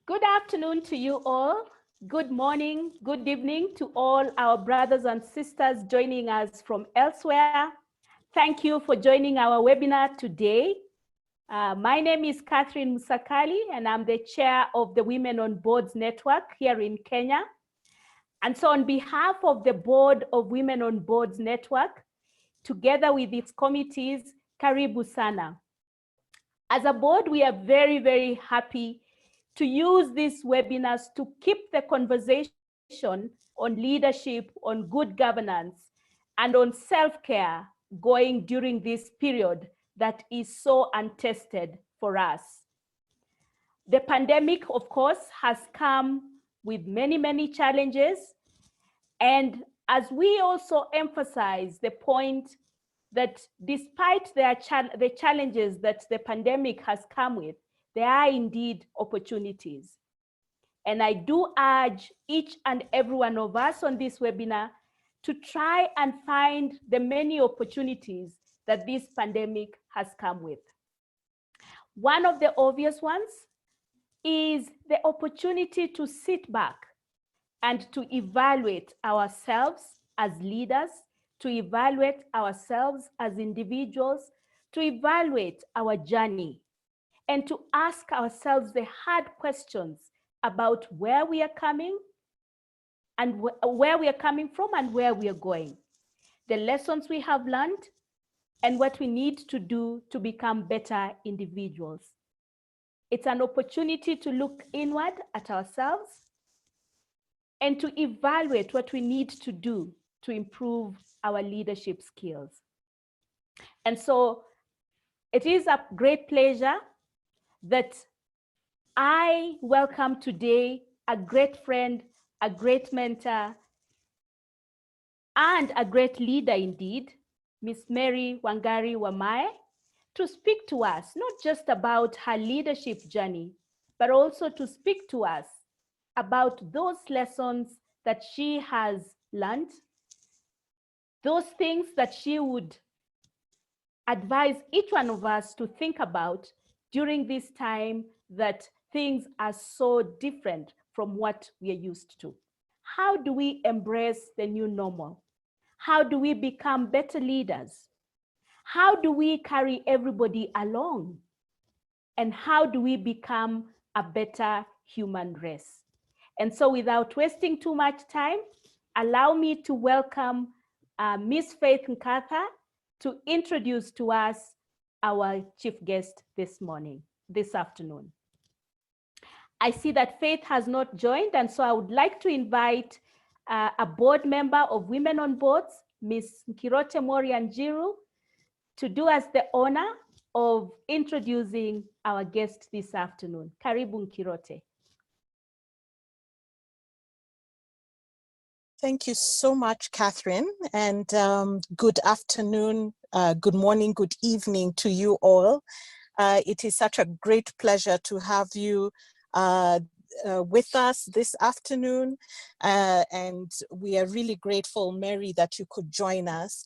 Good afternoon to you all. Good morning, good evening to all our brothers and sisters joining us from elsewhere. Thank you for joining our webinar today. My name is Catherine Musakali, and I'm the chair of the Women on Boards Network here in Kenya. And so on behalf of the Board of Women on Boards Network, together with its committees, Karibu Sana. As a board, we are very, very happy to use these webinars to keep the conversation on leadership, on good governance, and on self-care going during this period that is so untested for us. The pandemic, of course, has come with many, many challenges. And as we also emphasize the point that despite the challenges that the pandemic has come with, there are indeed opportunities. And I do urge each and every one of us on this webinar to try and find the many opportunities that this pandemic has come with. One of the obvious ones is the opportunity to sit back and to evaluate ourselves as leaders, to evaluate ourselves as individuals, to evaluate our journey, and to ask ourselves the hard questions about where we are coming and where we are coming from and where we are going, the lessons we have learned, and what we need to do to become better individuals. It's an opportunity to look inward at ourselves and to evaluate what we need to do to improve our leadership skills. And so it is a great pleasure that I welcome today a great friend, a great mentor, and a great leader indeed, Miss Mary Wangari Wamae, to speak to us, not just about her leadership journey, but also to speak to us about those lessons that she has learned, those things that she would advise each one of us to think about during this time that things are so different from what we are used to. How do we embrace the new normal? How do we become better leaders? How do we carry everybody along? And how do we become a better human race? And so without wasting too much time, allow me to welcome Miss Faith Nkatha to introduce to us our chief guest this afternoon. I see that Faith has not joined, and so I would like to invite a board member of Women on Boards, Ms. Nkirote Morianjiru, to do us the honor of introducing our guest this afternoon. Karibu Nkirote. Thank you so much, Catherine, and good afternoon, good morning, good evening to you all. It is such a great pleasure to have you with us this afternoon, and we are really grateful, Mary, that you could join us.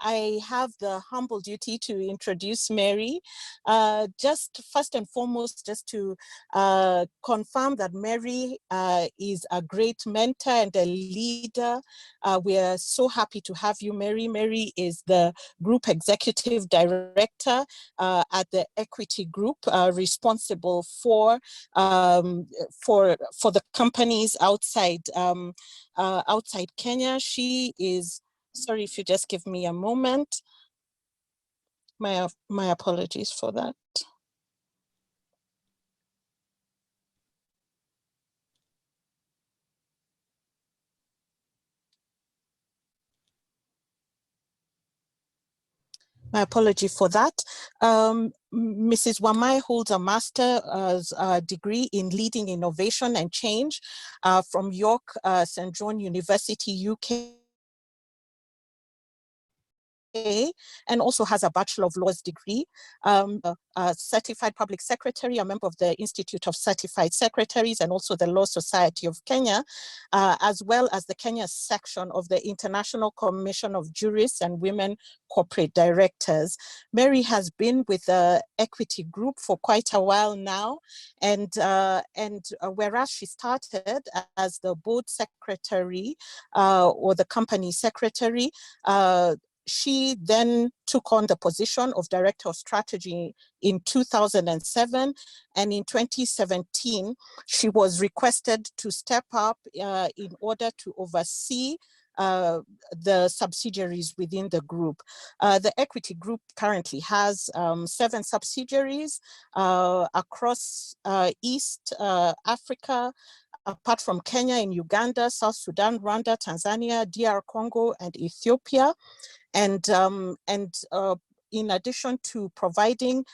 I have the humble duty to introduce Mary. Just first and foremost, just to confirm that Mary is a great mentor and a leader. We are so happy to have you, Mary. Mary is the Group Executive Director at the Equity Group, responsible for the companies outside outside Kenya. She is, sorry if you just give me a moment. My apologies for that. My apology for that. Mrs. Wamae holds a master's degree in leading innovation and change from York St. John University, UK. and also has a Bachelor of Laws degree, a certified public secretary, a member of the Institute of Certified Secretaries, and also the Law Society of Kenya, as well as the Kenya section of the International Commission of Jurists and Women Corporate Directors. Mary has been with the Equity Group for quite a while now, and whereas she started as the board secretary or the company secretary, she then took on the position of Director of Strategy in 2007, and in 2017, she was requested to step up in order to oversee the subsidiaries within the group. The Equity Group currently has 7 subsidiaries across East Africa, apart from Kenya, in Uganda, South Sudan, Rwanda, Tanzania, DR Congo, and Ethiopia. And in addition to providing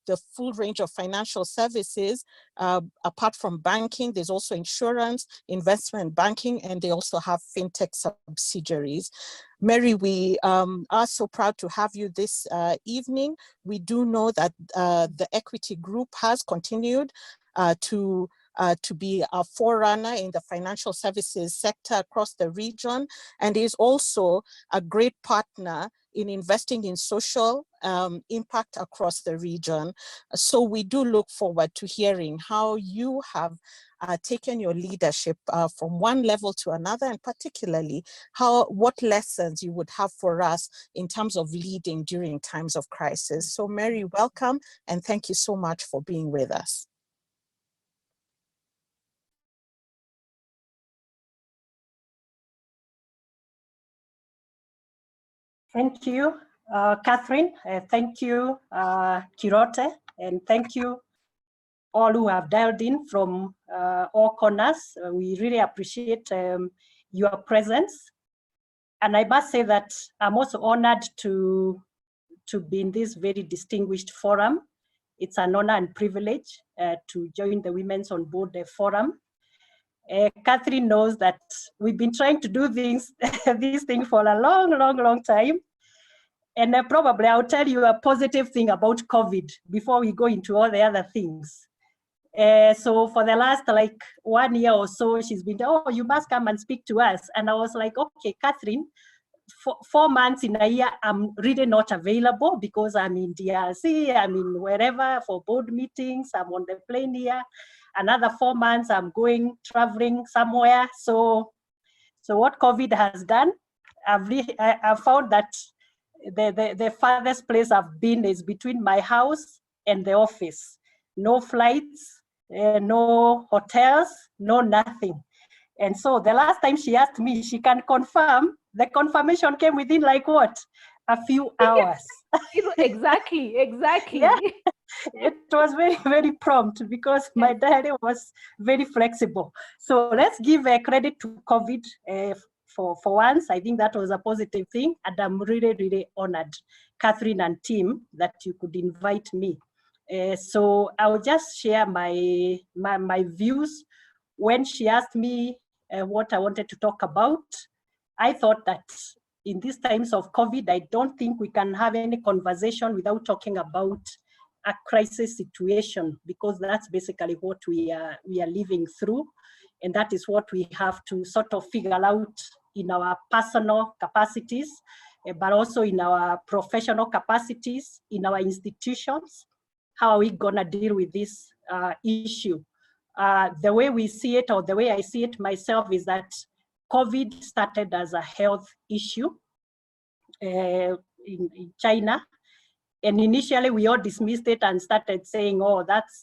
the full range of financial services, apart from banking, there's also insurance, investment banking, and they also have fintech subsidiaries. Mary, we are so proud to have you this evening. We do know that the Equity Group has continued to be a forerunner in the financial services sector across the region, and is also a great partner in investing in social impact across the region. So we do look forward to hearing how you have taken your leadership from one level to another, and particularly what lessons you would have for us in terms of leading during times of crisis. So Mary, welcome, and thank you so much for being with us. Thank you, Catherine. Thank you, Kirote, and thank you all who have dialed in from all corners. We really appreciate your presence. And I must say that I'm also honored to be in this very distinguished forum. It's an honor and privilege to join the Women's on Board Forum. Catherine knows that we've been trying to do these thing for a long time. And probably I'll tell you a positive thing about COVID before we go into all the other things. So for the last 1 year or so, she's been, oh, you must come and speak to us. And I was like, okay, Catherine, 4 months in a year, I'm really not available because I'm in DRC, I'm in wherever for board meetings, I'm on the plane here. Another 4 months, I'm traveling somewhere. So what COVID has done, I've found that the farthest place I've been is between my house and the office. No flights, no hotels, no nothing. And so the last time she asked me, she can confirm, the confirmation came within a few hours. Exactly. Yeah. It was very prompt because my diary was very flexible. So let's give credit to COVID for once. I think that was a positive thing, and I'm really honored, Catherine and team, that you could invite me. So I'll just share my views. When she asked me what I wanted to talk about, I thought that in these times of COVID, I don't think we can have any conversation without talking about a crisis situation, because that's basically what we are living through, and that is what we have to sort of figure out in our personal capacities, but also in our professional capacities, in our institutions. How are we gonna deal with this issue? The way we see it, or the way I see it myself, is that COVID started as a health issue in China. And initially we all dismissed it and started saying, oh, that's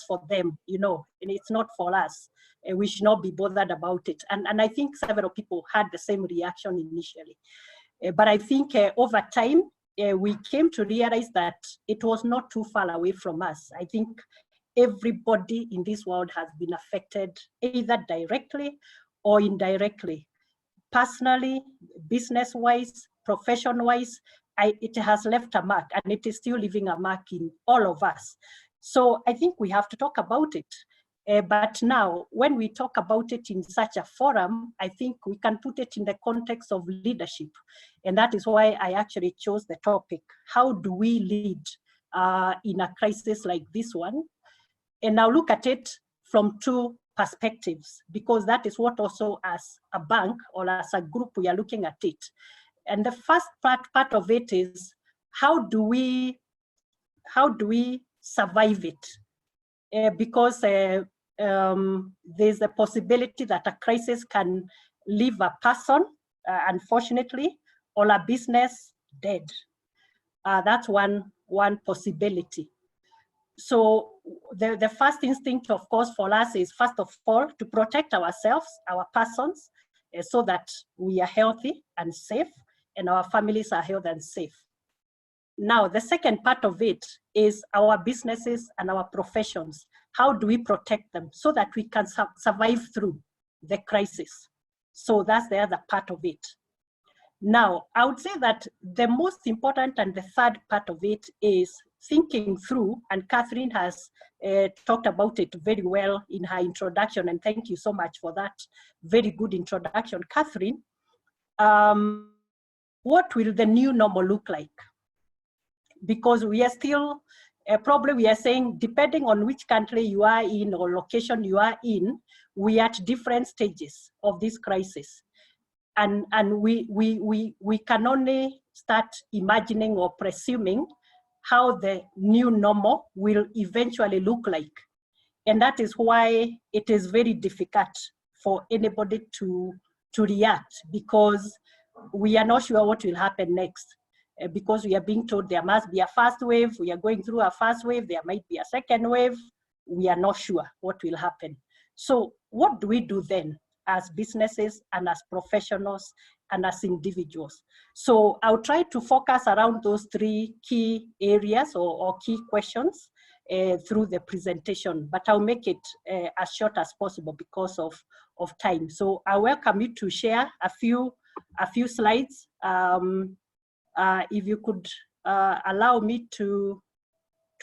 for them, and it's not for us. We should not be bothered about it. And I think several people had the same reaction initially. But I think over time, we came to realize that it was not too far away from us. I think everybody in this world has been affected, either directly or indirectly. Personally, business-wise, profession-wise, it has left a mark, and it is still leaving a mark in all of us. So I think we have to talk about it. But now, when we talk about it in such a forum, I think we can put it in the context of leadership. And that is why I actually chose the topic. How do we lead in a crisis like this one? And now look at it from two perspectives, because that is what also as a bank or as a group we are looking at it. And the first part of it is, how do we survive it? Because there's a possibility that a crisis can leave a person, unfortunately, or a business dead. That's one possibility. So the first instinct, of course, for us is, first of all, to protect ourselves, our persons, so that we are healthy and safe, and our families are healthy and safe. Now, the second part of it is our businesses and our professions. How do we protect them so that we can survive through the crisis? So that's the other part of it. Now, I would say that the most important and the third part of it is thinking through, and Catherine has talked about it very well in her introduction, and thank you so much for that very good introduction, Catherine. What will the new normal look like? Because we are still, probably we are saying, depending on which country you are in or location you are in, we are at different stages of this crisis. And we can only start imagining or presuming how the new normal will eventually look like. And that is why it is very difficult for anybody to react, because we are not sure what will happen next. Because we are being told there must be a first wave, we are going through a first wave, there might be a second wave, we are not sure what will happen. So what do we do then as businesses and as professionals and as individuals? So I'll try to focus around those three key areas or key questions through the presentation, but I'll make it as short as possible because of time. So I welcome you to share a few slides. If you could allow me to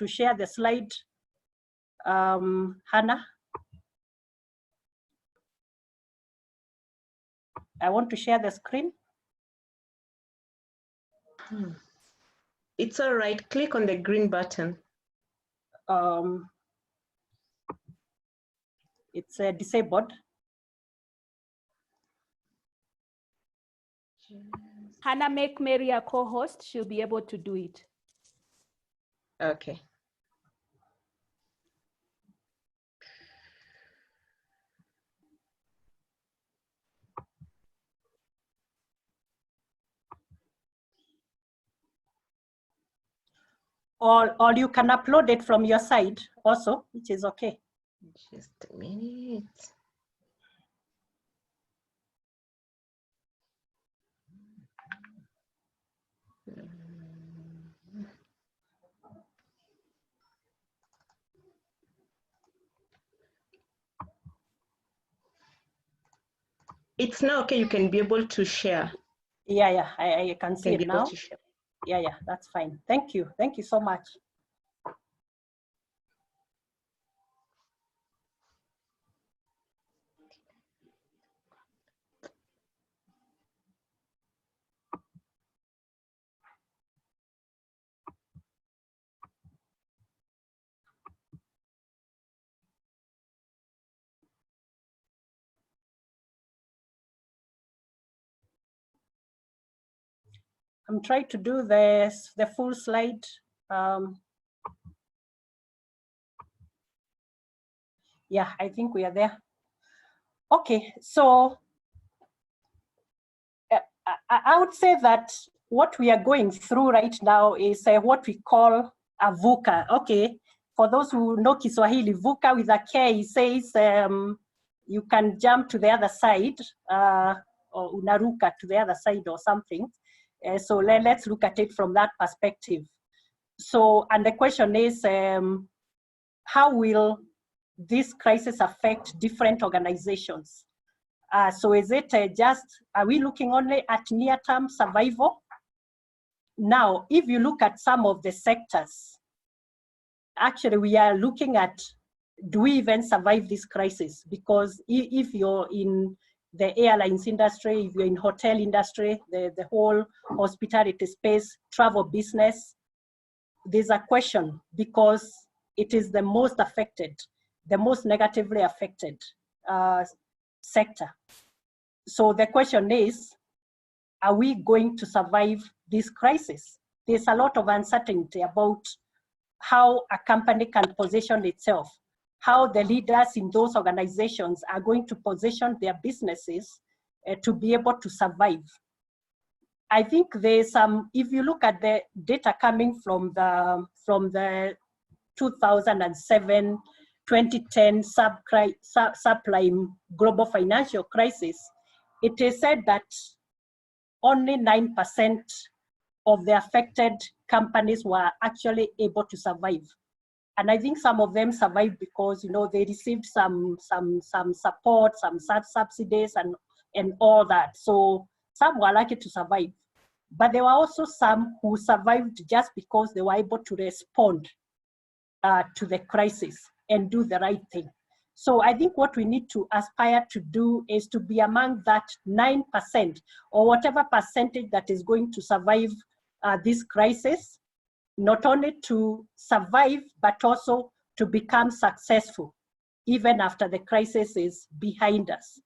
share the slide, Hannah. I want to share the screen. It's all right. Click on the green button. It's disabled. Hannah, make Mary a co-host. She'll be able to do it. Okay. Or you can upload it from your side also, which is okay. Just a minute. It's now okay. You can be able to share. Yeah, I can see it now. Yeah, that's fine. Thank you so much. I'm trying to do the full slide. Yeah, I think we are there. Okay, so I would say that what we are going through right now is what we call a VUCA. Okay, for those who know Kiswahili, VUCA with a K says you can jump to the other side or unaruka to the other side or something. So let's look at it from that perspective. So, and the question is, how will this crisis affect different organizations? So is it are we looking only at near-term survival? Now, if you look at some of the sectors, actually we are looking at do we even survive this crisis? Because if you're in the airlines industry, if you're in hotel industry, the whole hospitality space, travel business, there's a question, because it is the most affected, the most negatively affected sector. So the question is, are we going to survive this crisis? There's a lot of uncertainty about how a company can position itself, how the leaders in those organizations are going to position their businesses to be able to survive. I think there's some, if you look at the data coming from the 2007, 2010 subprime global financial crisis, it is said that only 9% of the affected companies were actually able to survive. And I think some of them survived because, you know, they received some support, some subsidies and all that. So some were lucky to survive. But there were also some who survived just because they were able to respond to the crisis and do the right thing. So I think what we need to aspire to do is to be among that 9% or whatever percentage that is going to survive this crisis, not only to survive, but also to become successful, even after the crisis is behind us.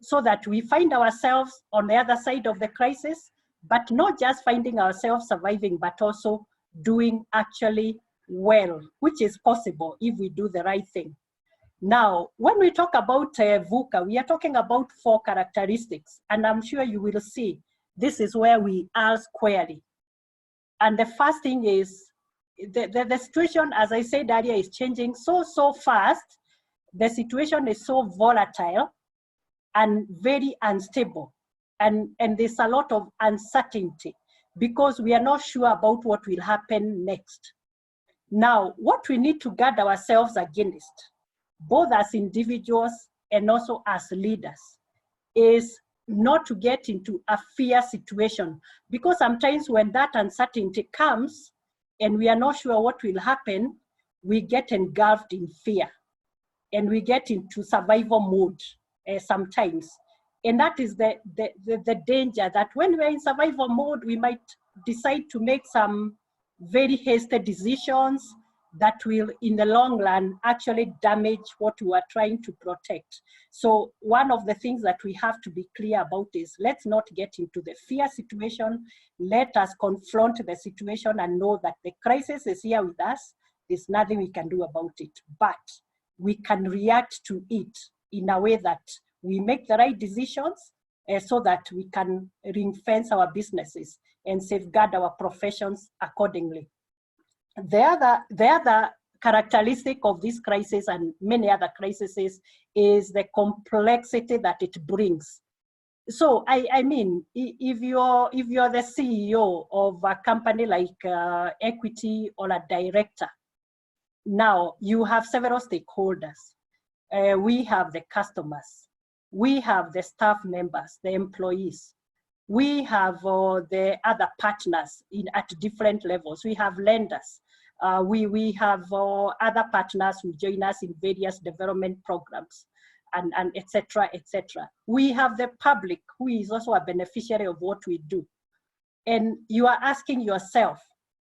So that we find ourselves on the other side of the crisis, but not just finding ourselves surviving, but also doing actually well, which is possible if we do the right thing. Now, when we talk about VUCA, we are talking about 4 characteristics, and I'm sure you will see this is where we are squarely. And the first thing is, the situation, as I said earlier, is changing so fast. The situation is so volatile and very unstable. And there's a lot of uncertainty because we are not sure about what will happen next. Now, what we need to guard ourselves against, both as individuals and also as leaders, is not to get into a fear situation, because sometimes when that uncertainty comes and we are not sure what will happen, we get engulfed in fear and we get into survival mode sometimes. And that is the danger, that when we're in survival mode, we might decide to make some very hasty decisions that will, in the long run, actually damage what we are trying to protect. So one of the things that we have to be clear about is, let's not get into the fear situation. Let us confront the situation and know that the crisis is here with us. There's nothing we can do about it, but we can react to it in a way that we make the right decisions so that we can ring-fence our businesses and safeguard our professions accordingly. The other characteristic of this crisis and many other crises is the complexity that it brings. So I mean, if you're the CEO of a company like Equity or a director, now you have several stakeholders. We have the customers, we have the staff members, the employees, we have the other partners at different levels. We have lenders. We have other partners who join us in various development programs, and et cetera, et cetera. We have the public, who is also a beneficiary of what we do. And you are asking yourself,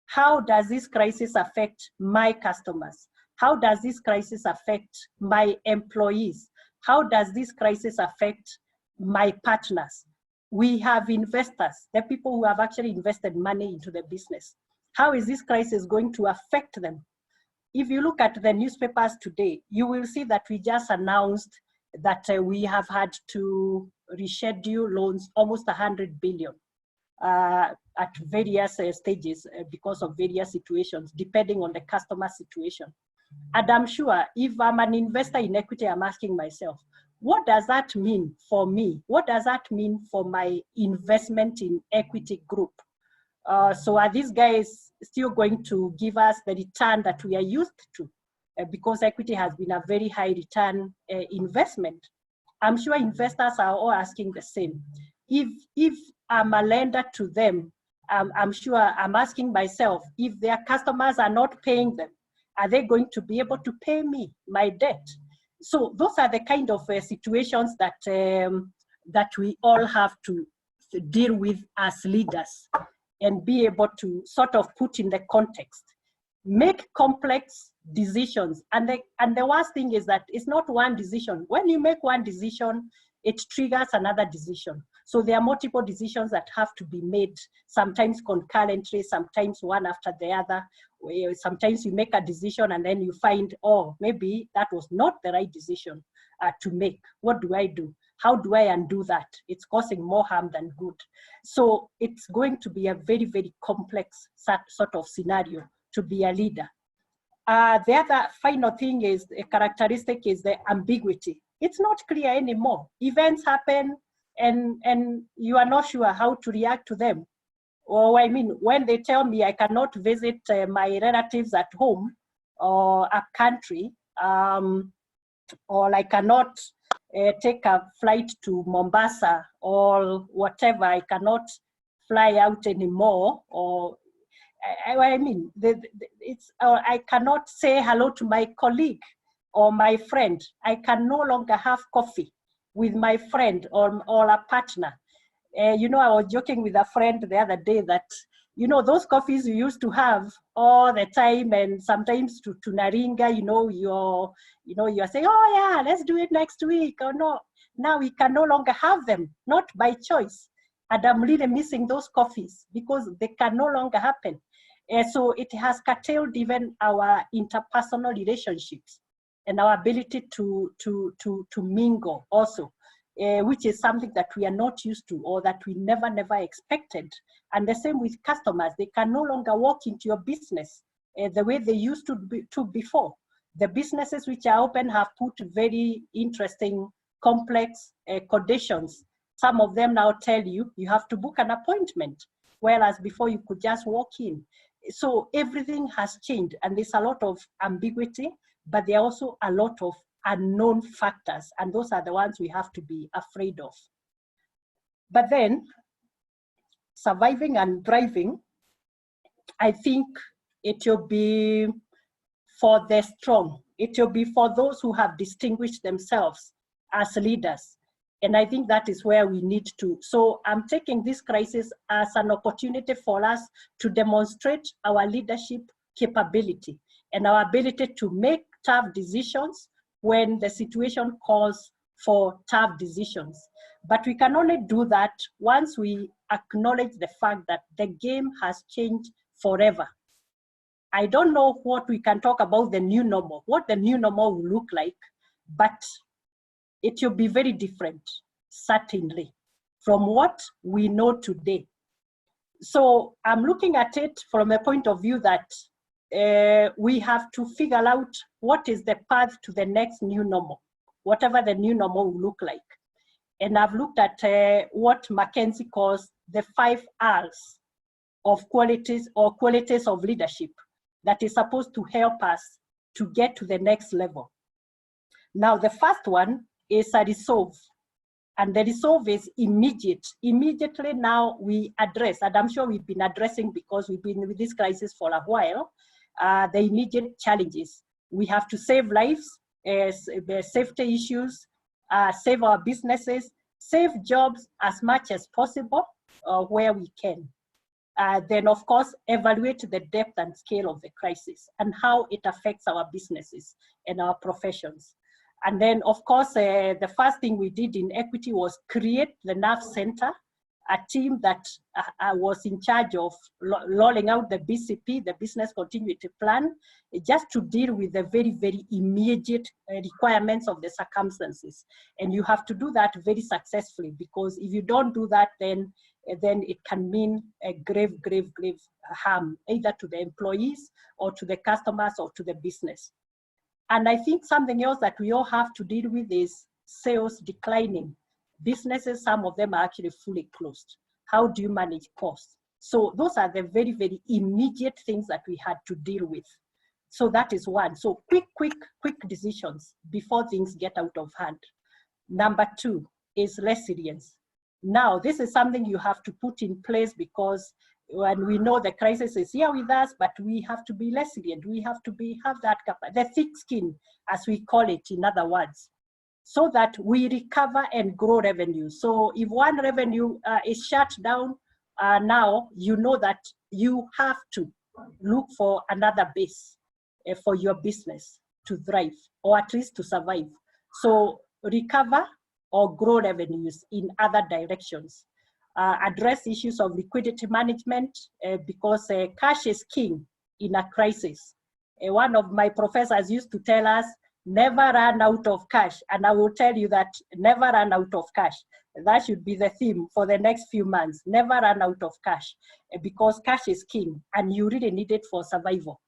how does this crisis affect my customers? How does this crisis affect my employees? How does this crisis affect my partners? We have investors, the people who have actually invested money into the business. How is this crisis going to affect them? If you look at the newspapers today, you will see that we just announced that we have had to reschedule loans almost 100 billion at various stages because of various situations, depending on the customer situation. And I'm sure if I'm an investor in Equity, I'm asking myself, what does that mean for me? What does that mean for my investment in Equity Group? So are these guys still going to give us the return that we are used to? Because Equity has been a very high return investment. I'm sure investors are all asking the same. If I'm a lender to them, I'm sure I'm asking myself, if their customers are not paying them, Are they going to be able to pay me my debt? So those are the kind of situations that, that we all have to deal with as leaders and be able to sort of put in the context, make complex decisions. And the worst thing is that it's not one decision. When you make one decision, it triggers another decision. So there are multiple decisions that have to be made, sometimes concurrently, sometimes one after the other. Sometimes you make a decision and then you find, oh, maybe that was not the right decision to make. What do I do? How do I undo that? It's causing more harm than good. So it's going to be a very, very complex sort of scenario to be a leader. The other final thing is, a characteristic is the ambiguity. It's not clear anymore. Events happen and you are not sure how to react to them. Or I mean, when they tell me I cannot visit my relatives at home or a country, or I cannot take a flight to Mombasa or whatever, I cannot fly out anymore, or I mean, I cannot say hello to my colleague or my friend. I can no longer have coffee with my friend or a partner. You know, I was joking with a friend the other day that, you know, those coffees you used to have all the time, and sometimes to Naringa, you're saying, oh yeah, let's do it next week, or no. Now we can no longer have them, not by choice. And I'm really missing those coffees because they can no longer happen. So it has curtailed even our interpersonal relationships and our ability to mingle also, which is something that we are not used to, or that we never expected. And the same with customers. They can no longer walk into your business the way they used to before. The businesses which are open have put very interesting, complex conditions. Some of them now tell you have to book an appointment, whereas before you could just walk in. So everything has changed, and there's a lot of ambiguity, but there are also a lot of unknown factors, and those are the ones we have to be afraid of. But then, surviving and thriving, I think it will be for the strong. It will be for those who have distinguished themselves as leaders. And I think that is where we need to. So I'm taking this crisis as an opportunity for us to demonstrate our leadership capability and our ability to make tough decisions when the situation calls for tough decisions. But we can only do that once we acknowledge the fact that the game has changed forever. I don't know what we can talk about the new normal, what the new normal will look like, but it will be very different, certainly, from what we know today. So I'm looking at it from the point of view that we have to figure out what is the path to the next new normal, whatever the new normal will look like. And I've looked at what McKinsey calls the 5 R's of qualities or qualities of leadership that is supposed to help us to get to the next level. Now, the first one is a resolve. And the resolve is immediate. Immediately now we address, and I'm sure we've been addressing because we've been with this crisis for a while, the immediate challenges. We have to save lives, safety issues, save our businesses, save jobs as much as possible where we can. Then, of course, evaluate the depth and scale of the crisis and how it affects our businesses and our professions. And then, of course, the first thing we did in equity was create the NAV Center, a team that was in charge of rolling out the BCP, the Business Continuity Plan, just to deal with the very, very immediate requirements of the circumstances. And you have to do that very successfully, because if you don't do that, then it can mean a grave harm, either to the employees or to the customers or to the business. And I think something else that we all have to deal with is sales declining. Businesses, some of them are actually fully closed. How do you manage costs? So those are the very, very immediate things that we had to deal with. So that is one. So quick decisions before things get out of hand. Number 2 is resilience. Now, this is something you have to put in place, because when we know the crisis is here with us, but we have to be resilient. We have to have that the thick skin, as we call it, in other words, so that we recover and grow revenue. So if one revenue is shut down now, you know that you have to look for another base for your business to thrive, or at least to survive. So recover or grow revenues in other directions. Address issues of liquidity management because cash is king in a crisis. One of my professors used to tell us, never run out of cash. And I will tell you that never run out of cash. That should be the theme for the next few months. Never run out of cash because cash is king and you really need it for survival.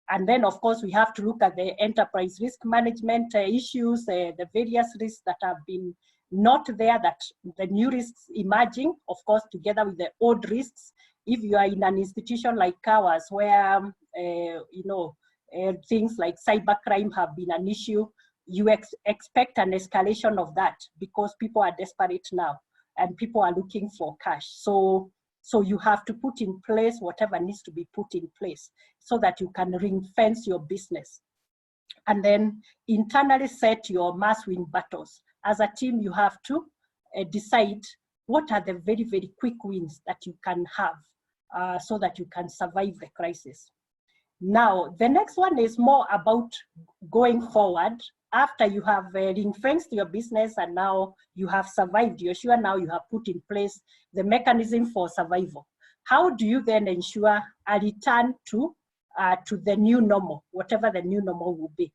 And then, of course, we have to look at the enterprise risk management issues, the various risks that have been not there, that the new risks emerging, of course, together with the old risks. If you are in an institution like ours, where, things like cybercrime have been an issue, you expect an escalation of that because people are desperate now and people are looking for cash. So you have to put in place whatever needs to be put in place so that you can ring fence your business. And then internally set your must-win battles. As a team, you have to decide what are the very, very quick wins that you can have so that you can survive the crisis. Now, the next one is more about going forward. After you have ring-fenced your business and now you have survived, you're sure now you have put in place the mechanism for survival. How do you then ensure a return to the new normal, whatever the new normal will be?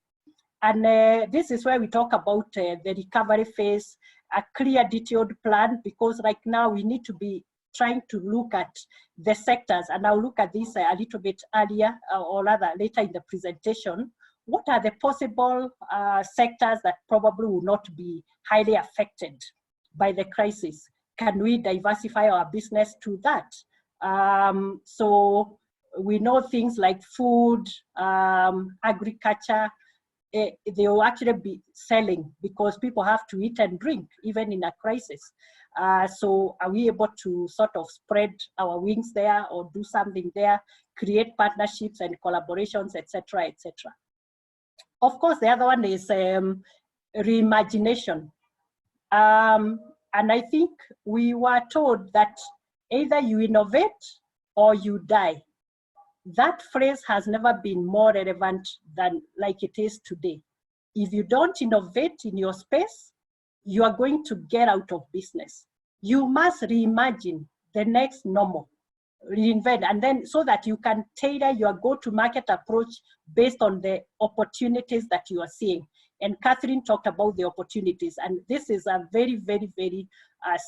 And this is where we talk about the recovery phase, a clear detailed plan, because right now we need to be trying to look at the sectors, and I'll look at this a little bit earlier or rather later in the presentation. What are the possible sectors that probably will not be highly affected by the crisis? Can we diversify our business to that? So we know things like food, agriculture, they will actually be selling because people have to eat and drink even in a crisis. So are we able to sort of spread our wings there or do something there, create partnerships and collaborations, etc., etc. Of course, the other one is reimagination. And I think we were told that either you innovate or you die. That phrase has never been more relevant than like it is today. If you don't innovate in your space, you are going to get out of business. You must reimagine the next normal, reinvent, and then so that you can tailor your go-to-market approach based on the opportunities that you are seeing. And Catherine talked about the opportunities, and this is a very, very, very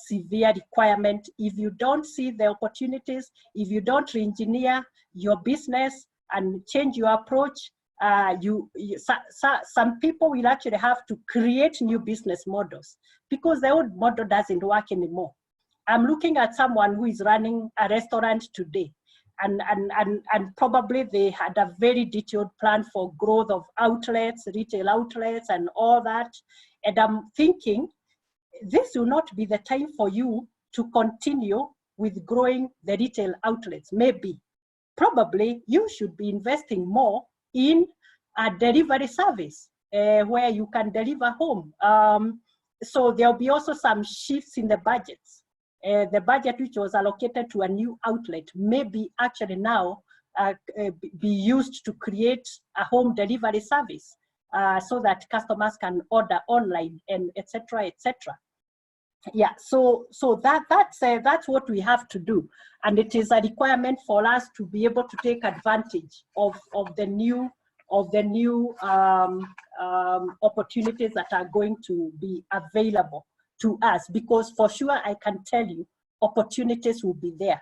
severe requirement. If you don't see the opportunities, if you don't re-engineer your business and change your approach, some people will actually have to create new business models because the old model doesn't work anymore. I'm looking at someone who is running a restaurant today, and probably they had a very detailed plan for growth of outlets, retail outlets and all that. And I'm thinking, this will not be the time for you to continue with growing the retail outlets. Maybe, probably you should be investing more in a delivery service where you can deliver home. So there'll be also some shifts in the budgets. The budget which was allocated to a new outlet may be actually now be used to create a home delivery service so that customers can order online and etc., etc. Yeah, so that's what we have to do, and it is a requirement for us to be able to take advantage of the new opportunities that are going to be available to us, because for sure I can tell you opportunities will be there,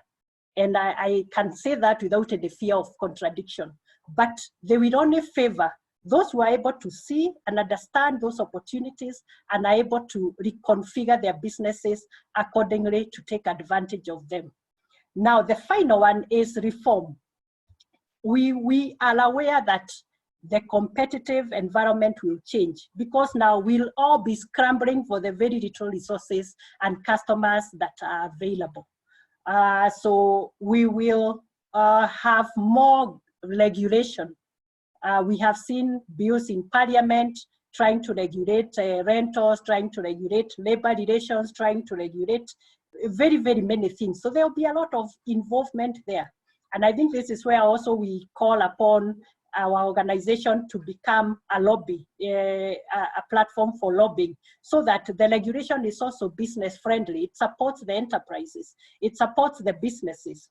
and I can say that without any fear of contradiction, but they will only favor those who are able to see and understand those opportunities and are able to reconfigure their businesses accordingly to take advantage of them. Now, the final one is reform. We are aware that the competitive environment will change because now we'll all be scrambling for the very little resources and customers that are available. So we will have more regulation. We have seen bills in Parliament trying to regulate rentals, trying to regulate labor relations, trying to regulate very, very many things. So there'll be a lot of involvement there. And I think this is where also we call upon our organization to become a lobby, a platform for lobbying, so that the regulation is also business friendly. It supports the enterprises. It supports the businesses.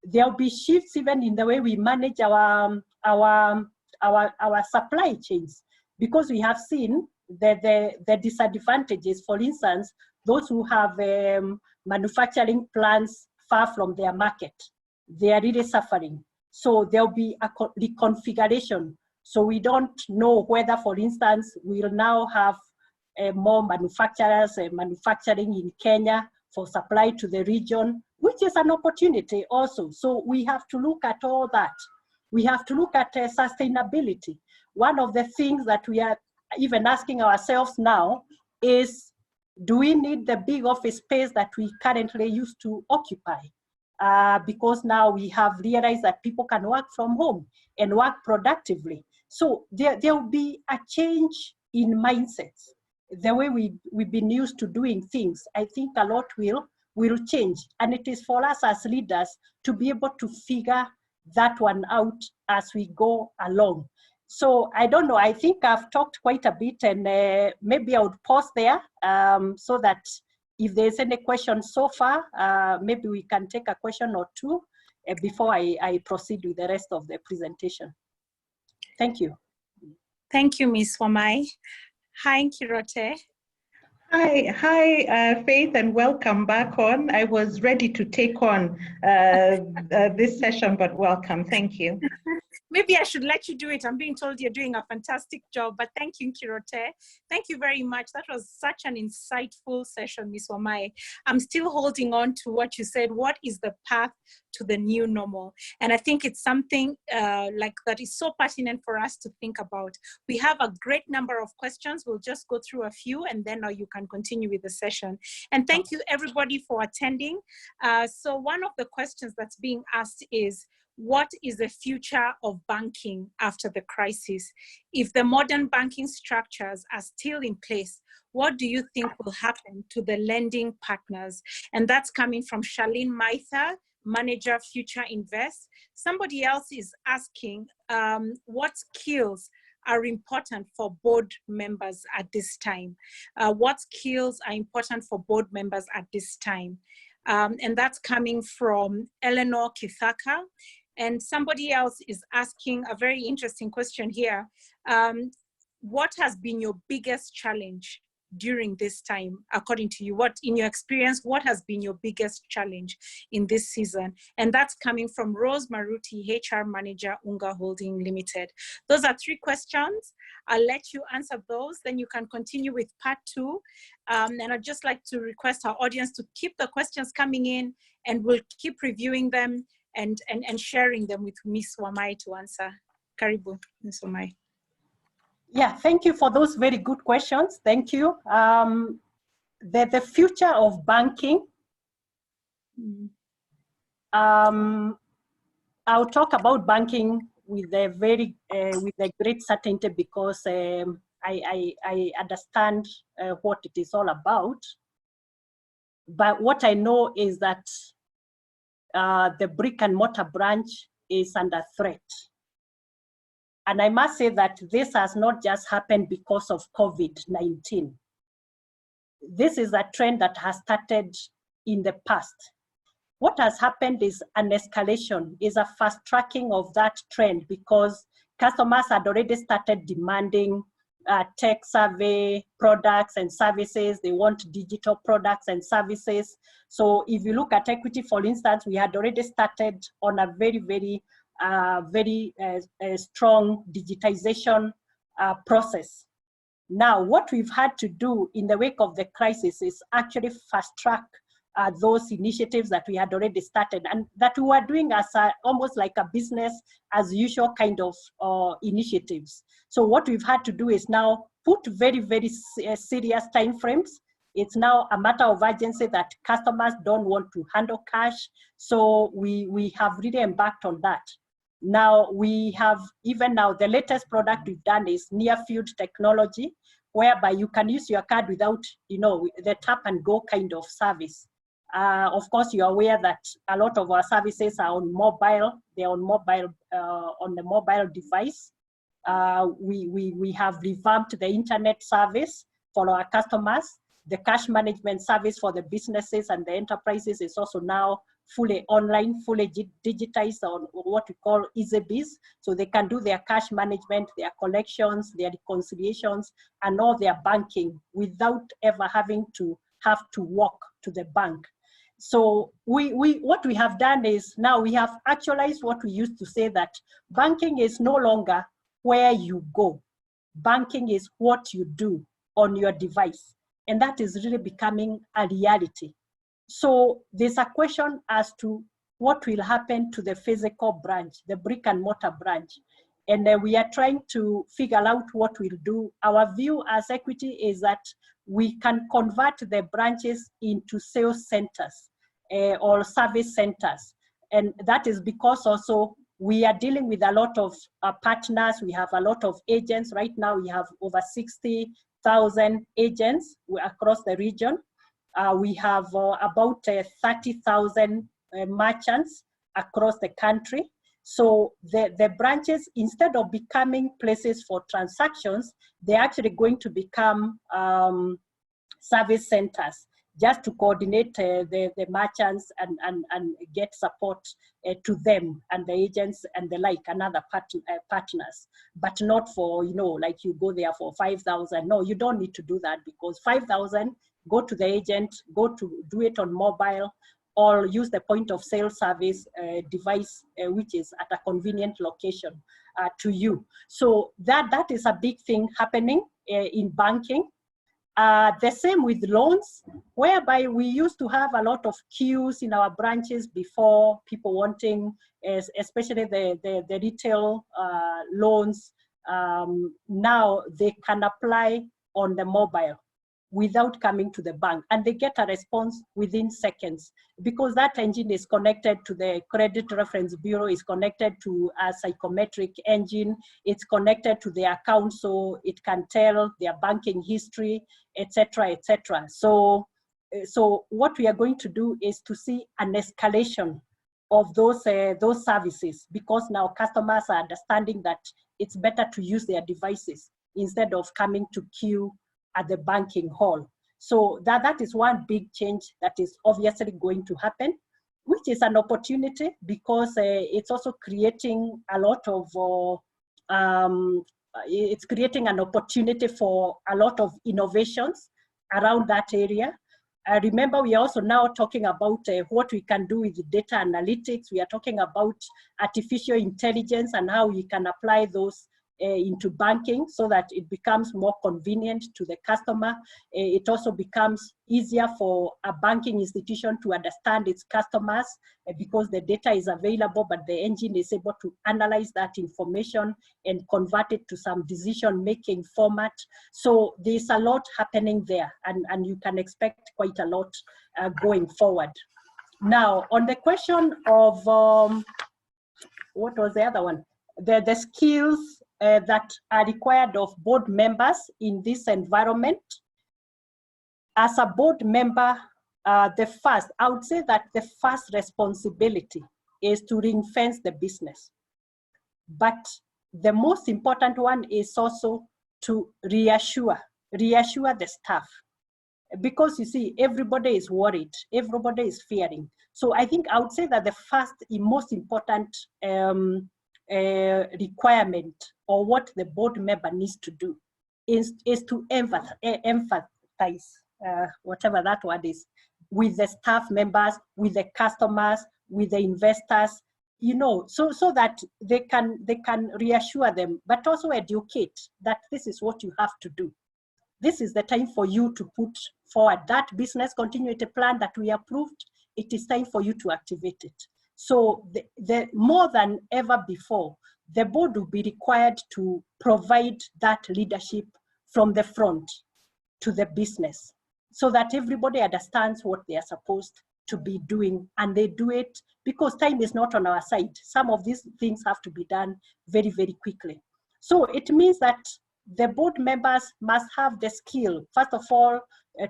There'll be shifts even in the way we manage our supply chains, because we have seen the disadvantages. For instance, those who have manufacturing plants far from their market, they are really suffering. So there'll be a reconfiguration. So we don't know whether, for instance, we'll now have more manufacturers manufacturing in Kenya for supply to the region, which is an opportunity also. So we have to look at all that. We have to look at sustainability. One of the things that we are even asking ourselves now is, do we need the big office space that we currently used to occupy? Because now we have realized that people can work from home and work productively. So there will be a change in mindsets. The way we've been used to doing things, I think a lot will change. And it is for us as leaders to be able to figure that one out as we go along. So I don't know, I think I've talked quite a bit, and maybe I would pause there so that if there's any questions so far, maybe we can take a question or two before I proceed with the rest of the presentation. Thank you. Thank you, Ms. Wamae. Hi, Kirote. Hi, Faith, and welcome back on. I was ready to take on this session, but welcome. Thank you. Maybe I should let you do it. I'm being told you're doing a fantastic job, but thank you, Kirote. Thank you very much. That was such an insightful session, Ms. Wamae. I'm still holding on to what you said. What is the path to the new normal? And I think it's something like that is so pertinent for us to think about. We have a great number of questions. We'll just go through a few, and then you can continue with the session. And thank you, everybody, for attending. So one of the questions that's being asked is, what is the future of banking after the crisis? If the modern banking structures are still in place, what do you think will happen to the lending partners? And that's coming from Charlene Maitha, Manager, Future Invest. Somebody else is asking, what skills are important for board members at this time? What skills are important for board members at this time? And that's coming from Eleanor Kithaka. And somebody else is asking a very interesting question here. What has been your biggest challenge during this time, according to you? What, in your experience, what has been your biggest challenge in this season? And that's coming from Rose Maruti, HR Manager, Unga Holding Limited. Those are 3 questions. I'll let you answer those, then you can continue with part 2. And I'd just like to request our audience to keep the questions coming in, and we'll keep reviewing them and sharing them with Ms. Wamae to answer. Karibu, Ms. Wamae. Yeah, thank you for those very good questions. Thank you. The future of banking. I'll talk about banking with a great certainty, because I understand what it is all about. But what I know is that the brick and mortar branch is under threat. And I must say that this has not just happened because of COVID-19. This is a trend that has started in the past. What has happened is an escalation, is a fast tracking of that trend, because customers had already started demanding tech survey products and services. They want digital products and services. So if you look at equity, for instance, we had already started on a very, very strong digitization process. Now, what we've had to do in the wake of the crisis is actually fast track those initiatives that we had already started and that we were doing as almost like a business as usual kind of initiatives. So what we've had to do is now put very, very serious timeframes It's now a matter of urgency that customers don't want to handle cash. So we have really embarked on that. Now we have, even now, the latest product we've done is near field technology, whereby you can use your card without, the tap and go kind of service. Of course, you're aware that a lot of our services are on mobile. They're on mobile, on the mobile device. We have revamped the internet service for our customers. The cash management service for the businesses and the enterprises is also now fully online, fully digitized on what we call EasyBiz. So they can do their cash management, their collections, their reconciliations, and all their banking without ever having to walk to the bank. So what we have done is now we have actualized what we used to say, that banking is no longer where you go. Banking is what you do on your device. And that is really becoming a reality. So there's a question as to what will happen to the physical branch, the brick and mortar branch. And we are trying to figure out what we'll do. Our view as Equity is that we can convert the branches into sales centers or service centers. And that is because also we are dealing with a lot of partners. We have a lot of agents. Right now we have over 60,000 agents across the region. We have about 30,000 merchants across the country. So the branches, instead of becoming places for transactions, they're actually going to become service centers, just to coordinate the merchants and get support to them and the agents and the like, and other partners, but not for, like you go there for 5,000. No, you don't need to do that, because 5,000, go to the agent, do it on mobile, or use the point of sale service device, which is at a convenient location to you. So that is a big thing happening in banking. The same with loans, whereby we used to have a lot of queues in our branches before, people wanting, especially the retail loans. Now they can apply on the mobile without coming to the bank, and they get a response within seconds, because that engine is connected to the credit reference bureau, is connected to a psychometric engine, it's connected to their account, so it can tell their banking history, etc., etc. So what we are going to do is to see an escalation of those services, because now customers are understanding that it's better to use their devices instead of coming to queue at the banking hall. So that is one big change that is obviously going to happen, which is an opportunity, because it's also creating a lot of, it's creating an opportunity for a lot of innovations around that area. Remember, we are also now talking about what we can do with data analytics. We are talking about artificial intelligence and how we can apply those into banking so that it becomes more convenient to the customer. It also becomes easier for a banking institution to understand its customers because the data is available, but the engine is able to analyze that information and convert it to some decision-making format. So there's a lot happening there, and you can expect quite a lot going forward. Now, on the question of, what was the other one? The skills that are required of board members in this environment. As a board member, I would say that the first responsibility is to ring-fence the business. But the most important one is also to reassure the staff. Because you see, everybody is worried, everybody is fearing. So I think I would say that the first and most important requirement, or what the board member needs to do, is to empathize, whatever that word is, with the staff members, with the customers, with the investors, so that they can reassure them, but also educate that this is what you have to do. This is the time for you to put forward that business continuity plan that we approved. It is time for you to activate it. So the more than ever before, the board will be required to provide that leadership from the front to the business. so that everybody understands what they are supposed to be doing, and they do it because time is not on our side. Some of these things have to be done very, very quickly. So it means that the board members must have the skill, first of all,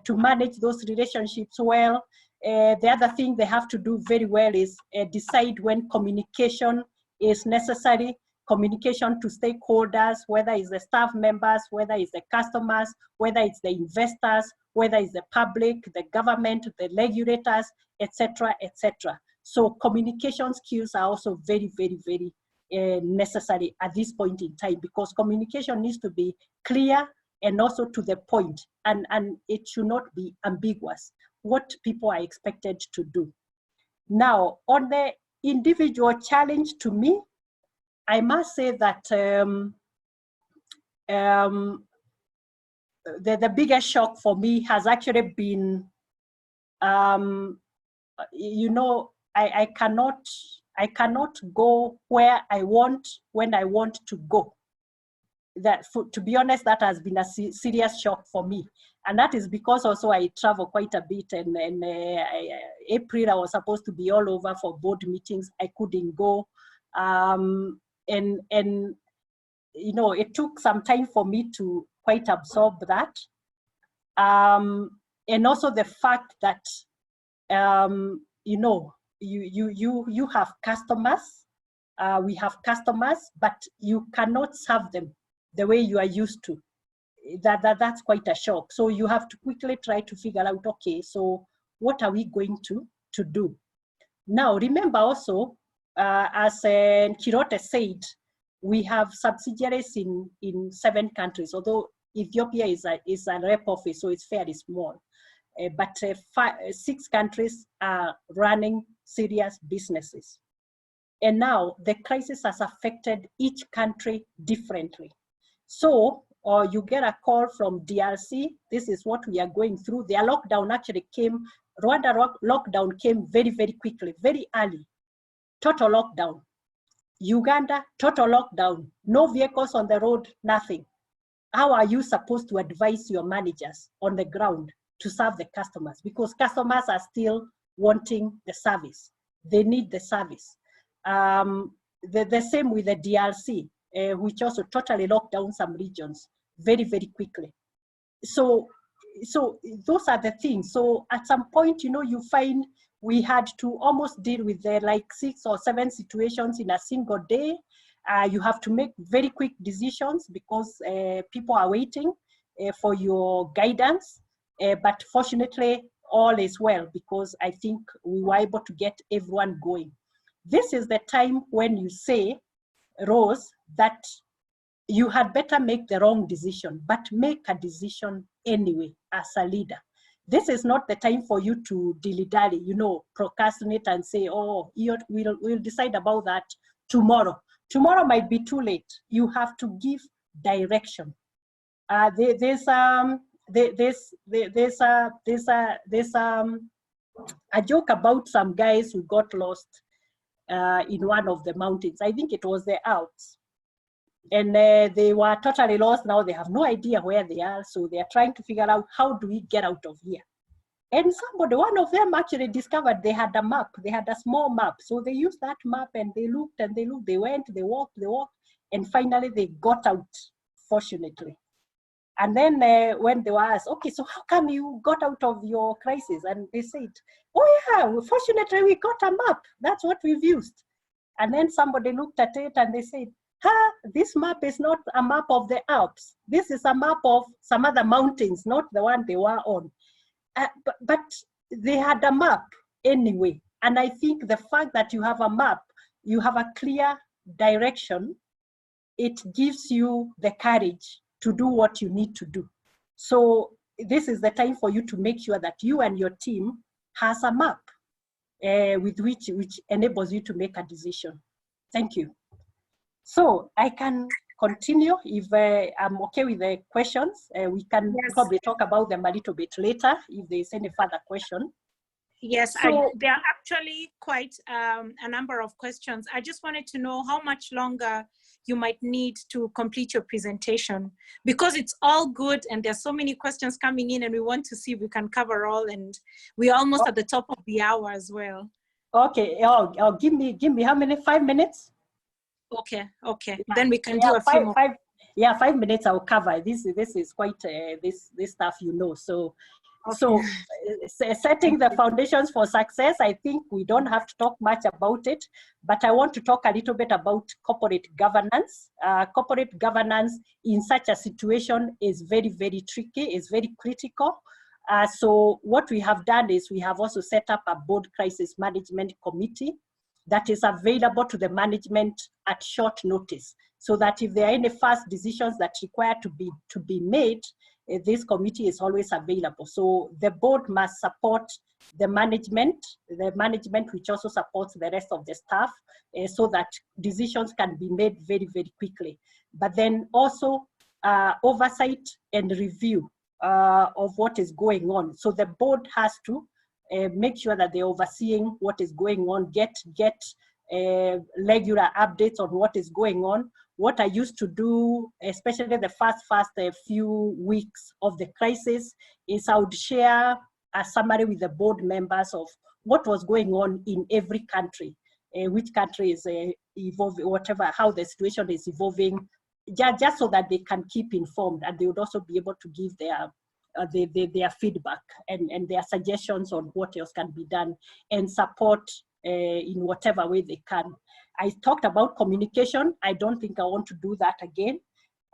to manage those relationships well. The other thing they have to do very well is decide when communication is necessary, communication to stakeholders, whether it's the staff members, whether it's the customers, whether it's the investors, whether it's the public, the government, the regulators, etc., etc. So communication skills are also very, very, very necessary at this point in time, because communication needs to be clear and also to the point, and it should not be ambiguous what people are expected to do. Now, on the individual challenge, to me, I must say that the biggest shock for me has actually been, you know, I cannot go where I want when I want to go. That, to be honest, that has been a serious shock for me. And that is because also I travel quite a bit, and April I was supposed to be all over for board meetings. I couldn't go. And you know, it took some time for me to quite absorb that. And also the fact that, you know, you have customers, we have customers, but you cannot serve them the way you are used to. That's quite a shock. So you have to quickly try to figure out, okay, so what are we going to do? Now, remember also, as Kirote said, we have subsidiaries in 7 countries, although Ethiopia is a rep office, so it's fairly small. But 6 countries are running serious businesses. And now the crisis has affected each country differently. So, or you get a call from DRC, this is what we are going through. Their lockdown actually came, Rwanda lockdown came very, very quickly, very early. Total lockdown. Uganda, total lockdown. No vehicles on the road, nothing. How are you supposed to advise your managers on the ground to serve the customers? Because customers are still wanting the service. They need the service. The same with the DRC, which also totally locked down some regions very, very quickly. So those are the things. So at some point, you know, you find we had to almost deal with like 6 or 7 situations in a single day. You have to make very quick decisions because people are waiting for your guidance. But fortunately, all is well, because I think we were able to get everyone going. This is the time when you say, Rose, that you had better make the wrong decision, but make a decision anyway as a leader. This is not the time for you to dilly-dally, you know, procrastinate and say, oh, we'll decide about that tomorrow. Tomorrow might be too late. You have to give direction. There's a joke about some guys who got lost in one of the mountains. I think it was the Alps. And they were totally lost. Now they have no idea where they are. So they are trying to figure out, how do we get out of here? And one of them actually discovered they had a map. They had a small map. So they used that map and they looked and they looked. They went, they walked, and finally they got out, fortunately. And then when they were asked, okay, so how come you got out of your crisis? And they said, oh yeah, fortunately we got a map. That's what we've used. And then somebody looked at it and they said, this map is not a map of the Alps. This is a map of some other mountains, not the one they were on. But they had a map anyway. And I think the fact that you have a map, you have a clear direction, it gives you the courage to do what you need to do. So this is the time for you to make sure that you and your team has a map with which enables you to make a decision. Thank you. So I can continue if I'm okay with the questions. We can probably talk about them a little bit later if there's any further question. Yes, So, there are actually quite a number of questions. I just wanted to know how much longer you might need to complete your presentation, because it's all good and there's so many questions coming in and we want to see if we can cover all, and we're almost at the top of the hour as well. Okay, give me how many? 5 minutes? Okay, okay. Yeah. Then we can do a few more. 5 minutes I'll cover. This is quite this stuff, you know. So setting the foundations for success, I think we don't have to talk much about it, but I want to talk a little bit about corporate governance. Corporate governance in such a situation is very, very tricky, is very critical. So what we have done is we have also set up a board crisis management committee that is available to the management at short notice, so that if there are any fast decisions that require to be made, this committee is always available. So the board must support the management which also supports the rest of the staff, so that decisions can be made very, very quickly. But then also oversight and review of what is going on. So the board has to make sure that they're overseeing what is going on, get regular updates on what is going on. What I used to do, especially the first few weeks of the crisis, is I would share a summary with the board members of what was going on in every country, which country is evolving, whatever, how the situation is evolving, just so that they can keep informed, and they would also be able to give their feedback and their suggestions on what else can be done, and support in whatever way they can. I talked about communication. I don't think I want to do that again.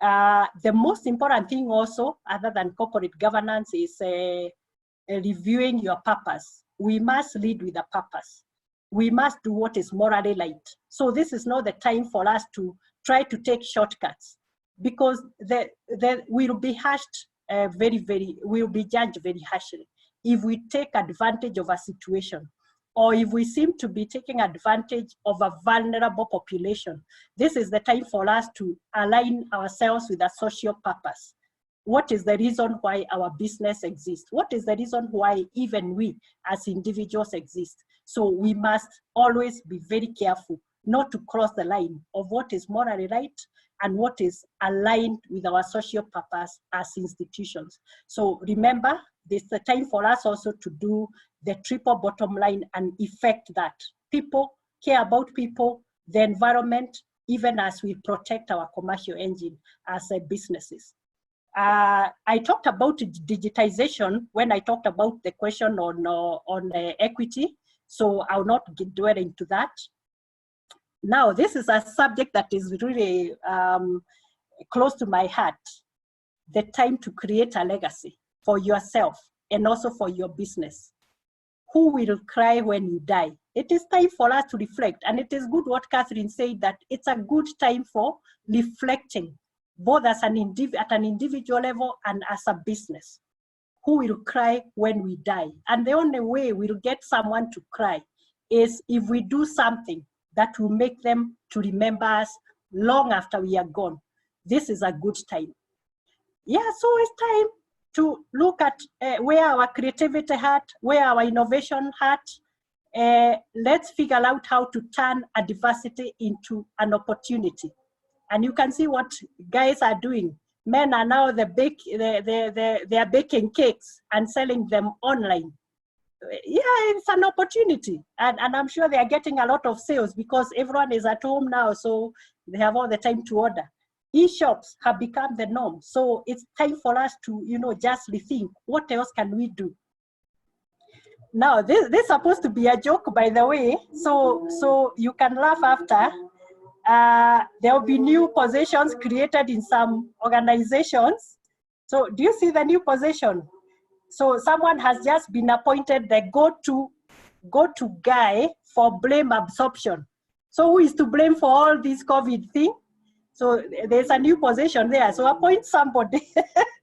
The most important thing also, other than corporate governance, is reviewing your purpose. We must lead with a purpose. We must do what is morally right. So this is not the time for us to try to take shortcuts, because we'll be hashed we'll be judged very harshly if we take advantage of a situation, or if we seem to be taking advantage of a vulnerable population. This is the time for us to align ourselves with a social purpose. What is the reason why our business exists? What is the reason why even we as individuals exist? So we must always be very careful not to cross the line of what is morally right and what is aligned with our social purpose as institutions. So remember, this is the time for us also to do the triple bottom line and effect that. People care about people, the environment, even as we protect our commercial engine as businesses. I talked about digitization when I talked about the question on equity, so I'll not dwell into that. Now, this is a subject that is really close to my heart. The time to create a legacy for yourself and also for your business. Who will cry when you die? It is time for us to reflect. And it is good what Catherine said, that it's a good time for reflecting, both as at an individual level and as a business. Who will cry when we die? And the only way we'll get someone to cry is if we do something that will make them to remember us long after we are gone. This is a good time. Yeah, so it's time to look at where our creativity hat, where our innovation hat. Let's figure out how to turn adversity into an opportunity. And you can see what guys are doing. Men are now they are baking cakes and selling them online. Yeah, it's an opportunity. And I'm sure they are getting a lot of sales because everyone is at home now, so they have all the time to order. E-shops have become the norm. So it's time for us to, just rethink, what else can we do? Now, this is supposed to be a joke, by the way, so you can laugh after. There will be new positions created in some organizations. So do you see the new position? So someone has just been appointed the go-to guy for blame absorption. So who is to blame for all this COVID thing? So there's a new position there. So appoint somebody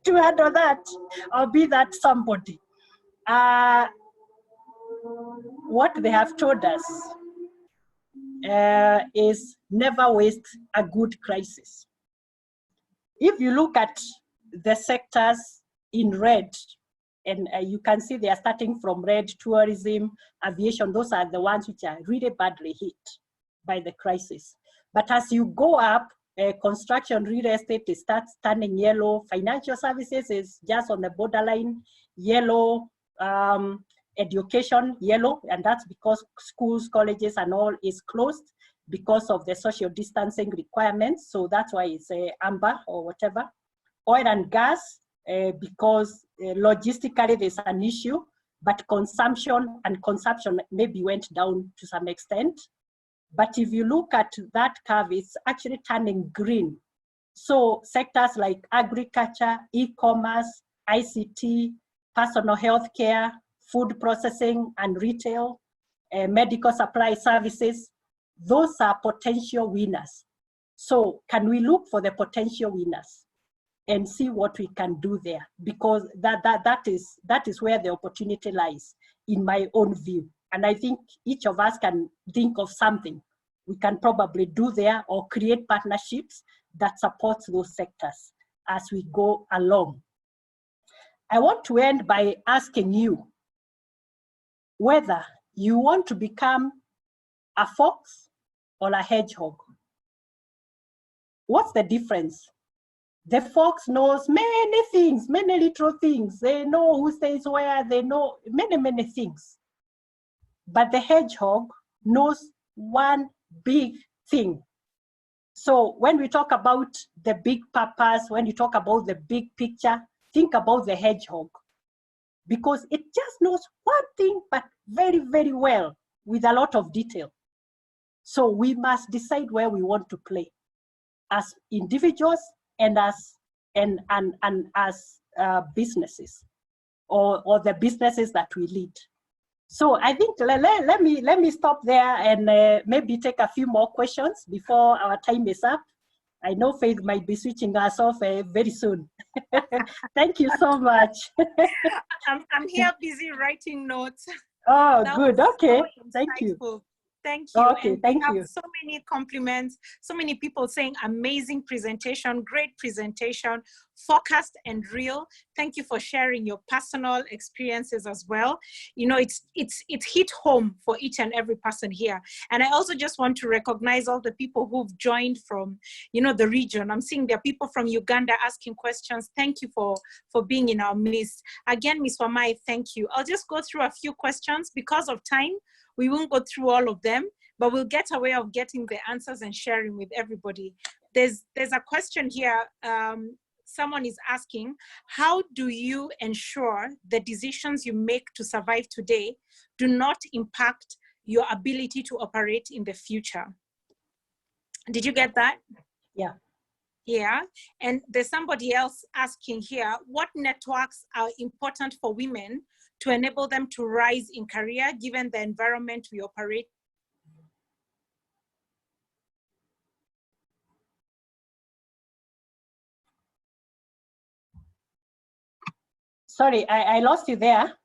to handle that, or be that somebody. What they have told us is never waste a good crisis. If you look at the sectors in red, And you can see they are starting from red: tourism, aviation. Those are the ones which are really badly hit by the crisis. But as you go up, construction, real estate, it starts turning yellow. Financial services is just on the borderline, yellow. Education, yellow, and that's because schools, colleges, and all is closed because of the social distancing requirements. So that's why it's amber or whatever. Oil and gas, because logistically there's an issue, but consumption maybe went down to some extent. But if you look at that curve, it's actually turning green. So sectors like agriculture, e-commerce, ICT, personal health care, food processing and retail, medical supply services, those are potential winners. So can we look for the potential winners and see what we can do there? Because that is where the opportunity lies, in my own view. And I think each of us can think of something we can probably do there, or create partnerships that support those sectors as we go along. I want to end by asking you whether you want to become a fox or a hedgehog. What's the difference? The fox knows many things, many little things. They know who stays where, they know many, many things. But the hedgehog knows one big thing. So when we talk about the big purpose, when you talk about the big picture, think about the hedgehog, because it just knows one thing, but very, very well, with a lot of detail. So we must decide where we want to play as individuals and as businesses, or the businesses that we lead. So I think let me stop there and maybe take a few more questions before our time is up. I know Faith might be switching us off very soon. Thank you so much. I'm here busy writing notes. Oh, That good. Okay. So Thank you. Thank you. Okay, and thank we have you. so many compliments, so many people saying amazing presentation, great presentation, focused and real. Thank you for sharing your personal experiences as well. You know, it's hit home for each and every person here. And I also just want to recognize all the people who've joined from, you know, the region. I'm seeing there are people from Uganda asking questions. Thank you for being in our midst. Again, Ms. Wamae, thank you. I'll just go through a few questions because of time. We won't go through all of them, but we'll get a way of getting the answers and sharing with everybody. There's a question here. Someone is asking, how do you ensure the decisions you make to survive today do not impact your ability to operate in the future? Did you get that? Yeah. Yeah. And there's somebody else asking here, what networks are important for women to enable them to rise in career given the environment we operate? Sorry, I lost you there.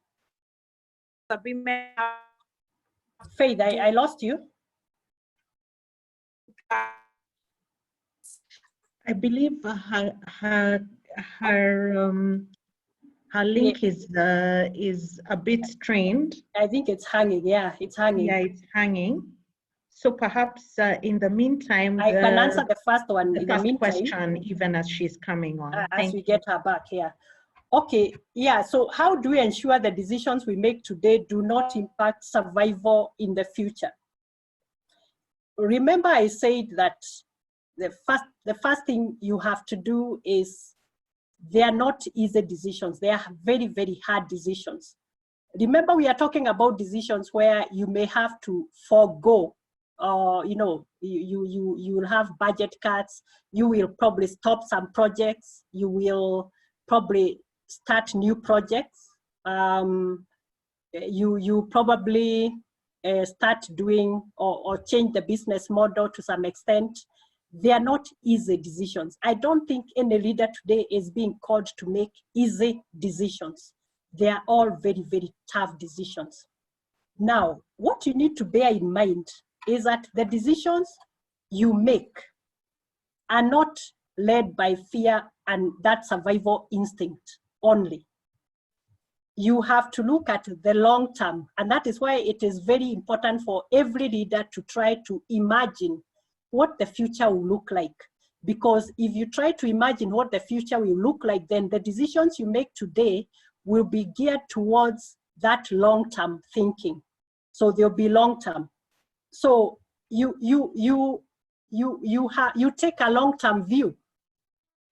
Faith, I lost you. I believe her link is a bit strained. I think it's hanging. Yeah, it's hanging. Yeah, it's hanging. So perhaps in the meantime, I can answer the first one. The in the first meantime, question, even as she's coming on. as we get her back here. Okay, yeah, so how do we ensure the decisions we make today do not impact survival in the future? Remember I said that the first thing you have to do is, they are not easy decisions. They are very, very hard decisions. Remember, we are talking about decisions where you may have to forego, or you know, you will have budget cuts. You will probably stop some projects. You will probably start new projects. You probably start doing or change the business model to some extent. They are not easy decisions. I don't think any leader today is being called to make easy decisions. They are all very, very tough decisions. Now, what you need to bear in mind is that the decisions you make are not led by fear and that survival instinct only. you have to look at the long term. And that is why it is very important for every leader to try to imagine what the future will look like. Because if you try to imagine what the future will look like, then the decisions you make today will be geared towards that long-term thinking. So they'll be long-term. So you take a long-term view.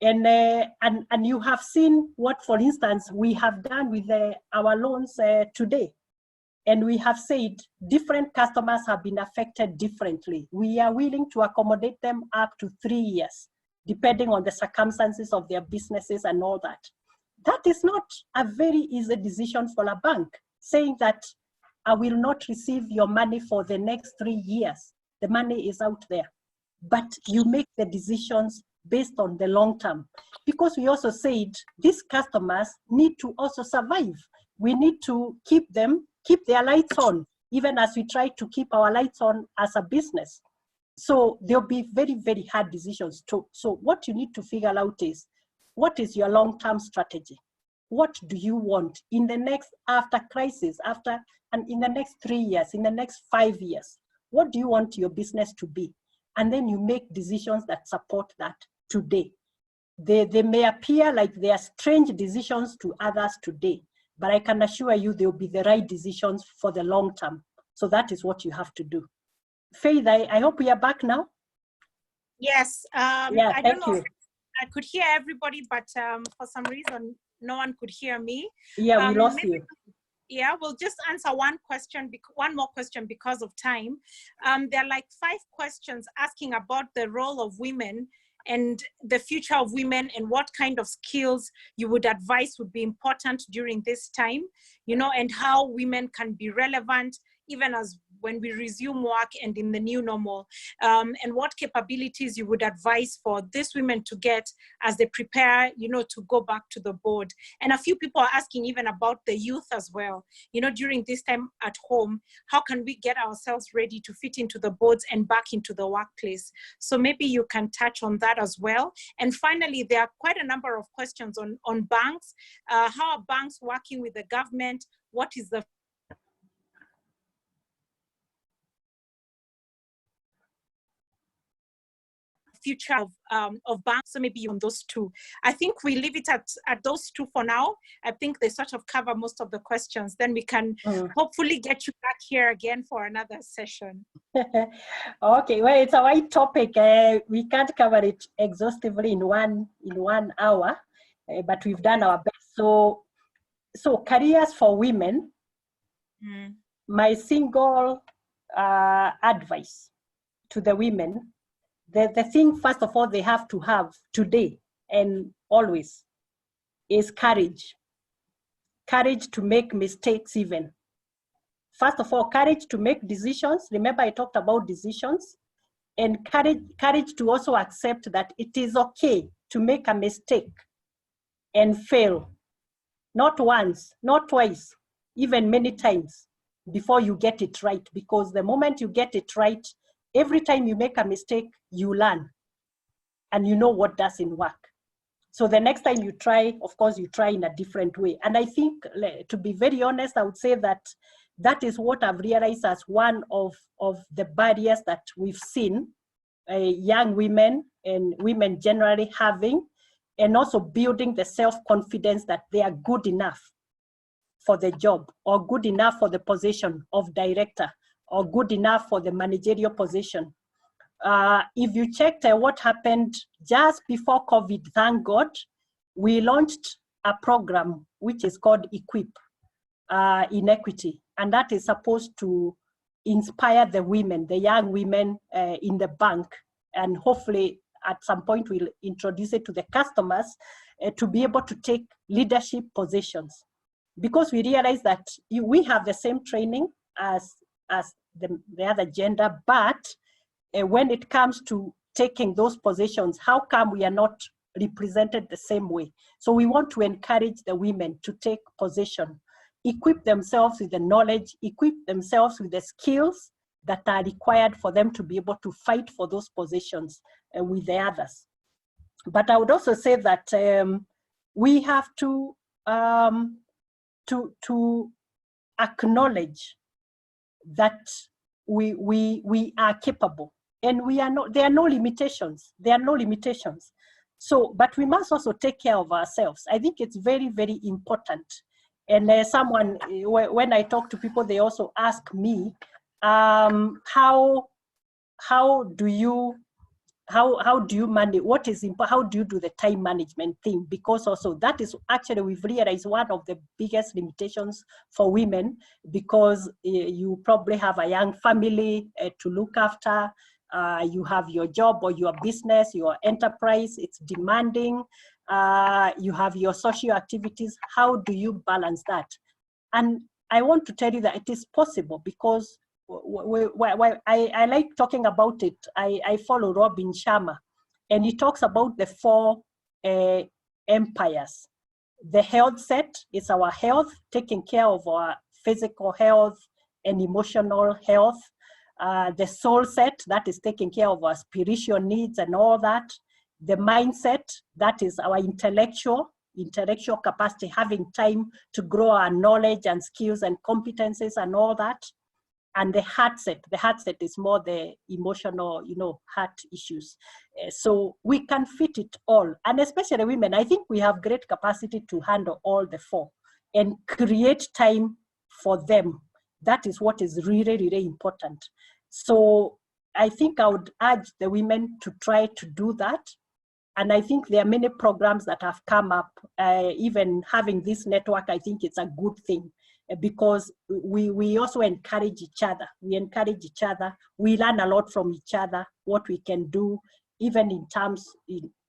And you have seen what, for instance, we have done with our loans today. And we have said different customers have been affected differently. We are willing to accommodate them up to 3 years, depending on the circumstances of their businesses and all that. That is not a very easy decision for a bank, saying that I will not receive your money for the next 3 years. The money is out there. But you make the decisions based on the long term. Because we also said these customers need to also survive. We need to keep their lights on, even as we try to keep our lights on as a business. So there'll be very, very hard decisions too. So what you need to figure out is, what is your long-term strategy? What do you want in the next, after crisis, and in the next 3 years, in the next 5 years? What do you want your business to be? And then you make decisions that support that today. They may appear like they are strange decisions to others today, but I can assure you they'll be the right decisions for the long term. So that is what you have to do. Faith, I hope we are back now. Yes. Yeah, I don't know. I could hear everybody, but for some reason, no one could hear me. Yeah, we lost you. Yeah, we'll just answer one more question because of time. There are like 5 questions asking about the role of women and the future of women and what kind of skills you would advise would be important during this time, you know, and how women can be relevant even as when we resume work and in the new normal, and what capabilities you would advise for these women to get as they prepare, you know, to go back to the board. And a few people are asking even about the youth as well, you know, during this time at home, how can we get ourselves ready to fit into the boards and back into the workplace? So maybe you can touch on that as well. And finally, there are quite a number of questions on banks. How are banks working with the government? What is the future of banks? So maybe on those 2. I think we leave it at those 2 for now. I think they sort of cover most of the questions. Then we can hopefully get you back here again for another session. Okay, well, it's a wide topic. We can't cover it exhaustively in one hour, but we've done our best. So careers for women, my single advice to the women, the thing, first of all, they have to have today and always is courage. Courage to make mistakes even. First of all, courage to make decisions. Remember, I talked about decisions. And courage to also accept that it is okay to make a mistake and fail. Not once, not twice, even many times before you get it right. Because the moment you get it right, every time you make a mistake, you learn and you know what doesn't work. So the next time you try, of course, you try in a different way. And I think, to be very honest, I would say that is what I've realized as one of the barriers that we've seen young women and women generally having, and also building the self-confidence that they are good enough for the job, or good enough for the position of director, or good enough for the managerial position. If you checked what happened just before COVID, thank God, we launched a program which is called Equip in Equity. And that is supposed to inspire the women, the young women in the bank. And hopefully at some point we'll introduce it to the customers to be able to take leadership positions. Because we realize that we have the same training as the other gender, but when it comes to taking those positions, how come we are not represented the same way? So we want to encourage the women to take position, equip themselves with the knowledge, equip themselves with the skills that are required for them to be able to fight for those positions with the others. But I would also say that we have to to acknowledge that we are capable, and we are not. There are no limitations. There are no limitations. So, but we must also take care of ourselves. I think it's very, very important. And someone, when I talk to people, they also ask me, how do you manage, what is important, how do you do the time management thing? Because also that is actually, we've realized, one of the biggest limitations for women, because you probably have a young family to look after, you have your job or your business, your enterprise, it's demanding, you have your social activities. How do you balance that? And I want to tell you that it is possible, because I like talking about it. I follow Robin Sharma, and he talks about the 4 empires. The health set is our health, taking care of our physical health and emotional health. The soul set, that is taking care of our spiritual needs and all that. The mindset, that is our intellectual capacity, having time to grow our knowledge and skills and competencies and all that. And the heart set is more the emotional, heart issues. So we can fit it all. And especially women, I think we have great capacity to handle all the 4 and create time for them. That is what is really, really important. So I think I would urge the women to try to do that. And I think there are many programs that have come up. Even having this network, I think it's a good thing, because we also encourage each other. We encourage each other. We learn a lot from each other, what we can do, even in terms,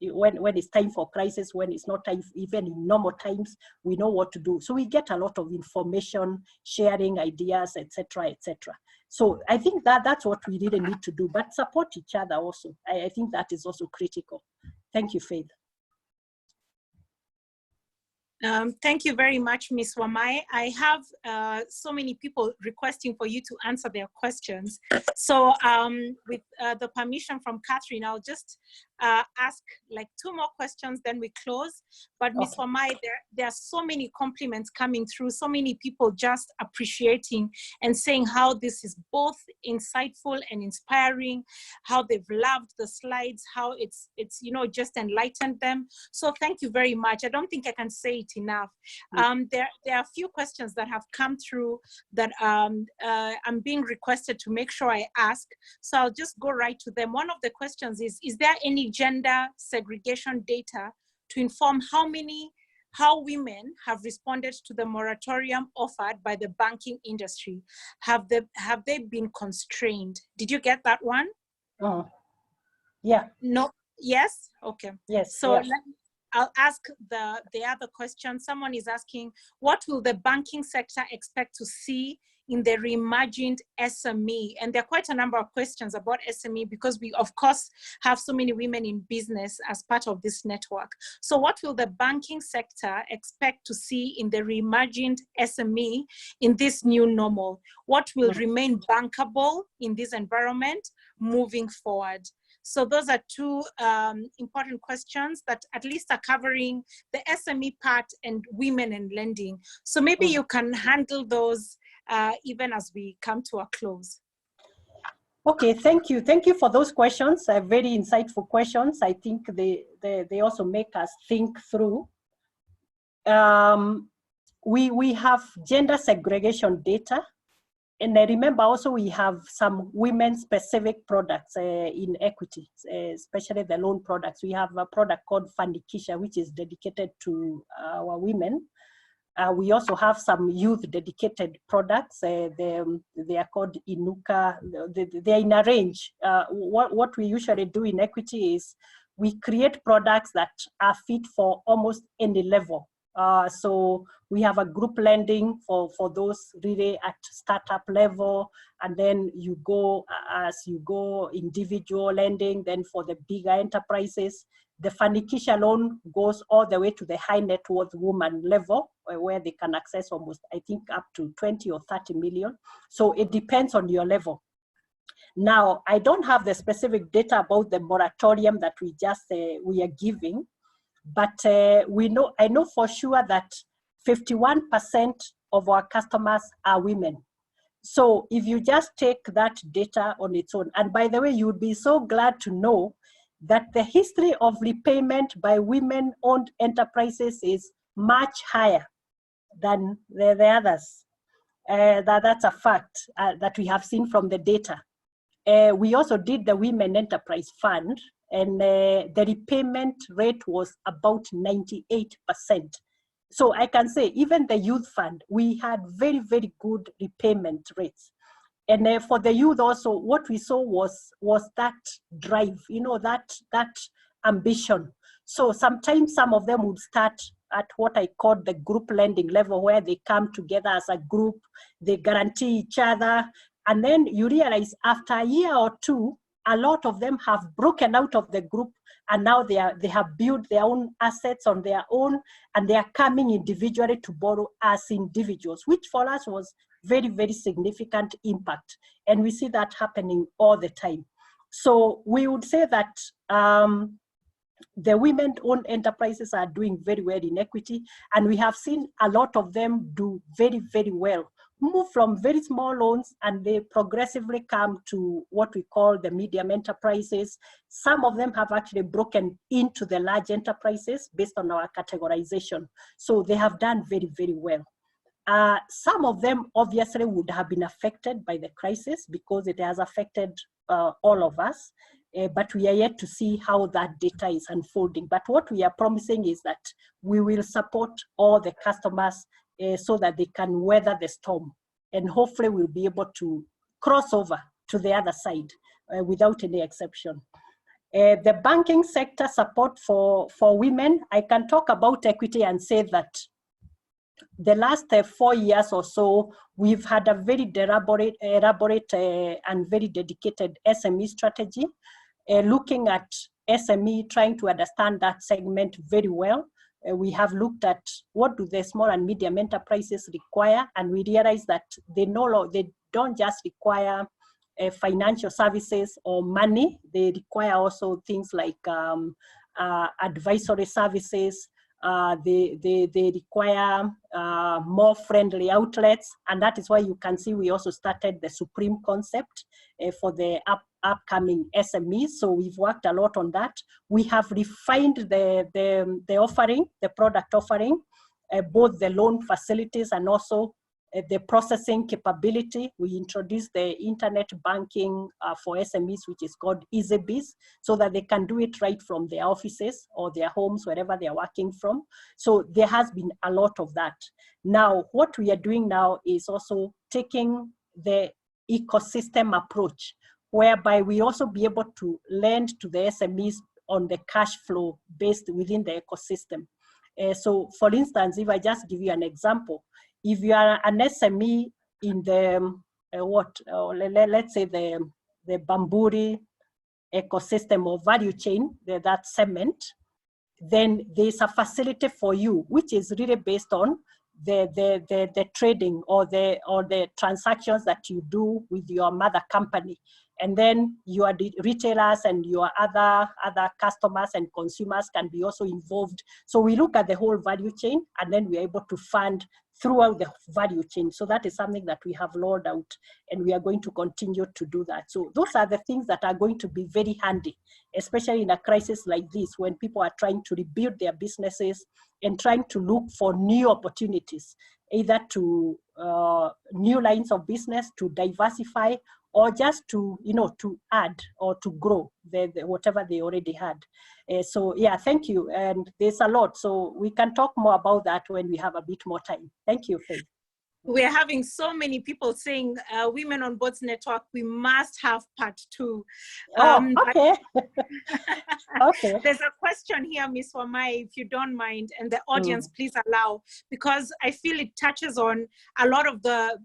when it's time for crisis, when it's not time, even in normal times, we know what to do. So we get a lot of information, sharing ideas, etc., etc. So I think that's what we really need to do, but support each other also. I think that is also critical. Thank you, Faith. Thank you very much, Ms. Wamae. I have so many people requesting for you to answer their questions. So with the permission from Catherine, I'll just ask like 2 more questions, then we close. But Ms. Wamae, there are so many compliments coming through, so many people just appreciating and saying how this is both insightful and inspiring, how they've loved the slides, how it's just enlightened them. So thank you very much. I don't think I can say it enough. There are a few questions that have come through that I'm being requested to make sure I ask. So I'll just go right to them. One of the questions is there any gender segregation data to inform how women have responded to the moratorium offered by the banking industry? Have they been constrained? Did you get that one? Yeah. No. Yes. Okay. Yes. So yeah. I'll ask the other question. Someone is asking, what will the banking sector expect to see in the reimagined SME? And there are quite a number of questions about SME, because we, of course, have so many women in business as part of this network. So what will the banking sector expect to see in the reimagined SME in this new normal? What will remain bankable in this environment moving forward? So those are 2 important questions that at least are covering the SME part and women and lending. So maybe you can handle those even as we come to a close. Okay, thank you. Thank you for those questions. Very insightful questions. I think they also make us think through. We have gender segregation data. And I remember also we have some women-specific products in equity, especially the loan products. We have a product called Fanikisha, which is dedicated to our women. We also have some youth-dedicated products. They are called Inuka. They're in a range. What we usually do in equity is we create products that are fit for almost any level. So we have a group lending for those really at startup level, and then you go individual lending. Then for the bigger enterprises, the Fanikisha loan goes all the way to the high net worth woman level, where they can access almost, I think, up to 20 or 30 million. So it depends on your level. Now, I don't have the specific data about the moratorium that we are giving. But I know for sure that 51% of our customers are women. So if you just take that data on its own, and by the way, you would be so glad to know that the history of repayment by women-owned enterprises is much higher than the others. That's a fact that we have seen from the data. We also did the Women Enterprise Fund, and the repayment rate was about 98%. So I can say even the youth fund, we had very, very good repayment rates. And for the youth also, what we saw was that drive, that ambition. So sometimes some of them would start at what I call the group lending level, where they come together as a group, they guarantee each other. And then you realize after a year or two, a lot of them have broken out of the group, and now they have built their own assets on their own, and they are coming individually to borrow as individuals, which for us was very, very significant impact. And we see that happening all the time. So we would say that the women-owned enterprises are doing very well in equity, and we have seen a lot of them do very, very well. Move from very small loans, and they progressively come to what we call the medium enterprises. Some of them have actually broken into the large enterprises based on our categorization. So they have done very, very well. Some of them obviously would have been affected by the crisis because it has affected all of us, but we are yet to see how that data is unfolding. But what we are promising is that we will support all the customers so that they can weather the storm, and hopefully we'll be able to cross over to the other side without any exception. The banking sector support for women, I can talk about equity and say that the last 4 years or so, we've had a very elaborate and very dedicated SME strategy, looking at SME, trying to understand that segment very well. We have looked at what do the small and medium enterprises require, and we realize that they don't just require financial services or money. They require also things like advisory services. They require more friendly outlets, and that is why you can see we also started the Supreme concept for the upcoming SMEs. So we've worked a lot on that. We have refined the offering, the product offering, both the loan facilities and also the processing capability. We introduced the internet banking for SMEs, which is called EasyBiz, so that they can do it right from their offices or their homes, wherever they are working from. So there has been a lot of that. Now, what we are doing now is also taking the ecosystem approach, whereby we also be able to lend to the SMEs on the cash flow based within the ecosystem. So for instance, if I just give you an example, if you are an SME in the, let's say the Bamburi ecosystem or value chain, that segment, then there's a facility for you, which is really based on the trading or the transactions that you do with your mother company. And then your retailers and your other customers and consumers can be also involved. So we look at the whole value chain, and then we're able to fund throughout the value chain. So that is something that we have rolled out, and we are going to continue to do that. So those are the things that are going to be very handy, especially in a crisis like this, when people are trying to rebuild their businesses and trying to look for new opportunities, either to new lines of business, to diversify, or just to, to add or to grow whatever they already had. So yeah, thank you. And there's a lot. So we can talk more about that when we have a bit more time. Thank you, Faith. We're having so many people saying, Women on Boards Network, we must have part 2. Okay. Okay. There's a question here, Ms. Wamae, if you don't mind, and the audience, please allow, because I feel it touches on a lot of the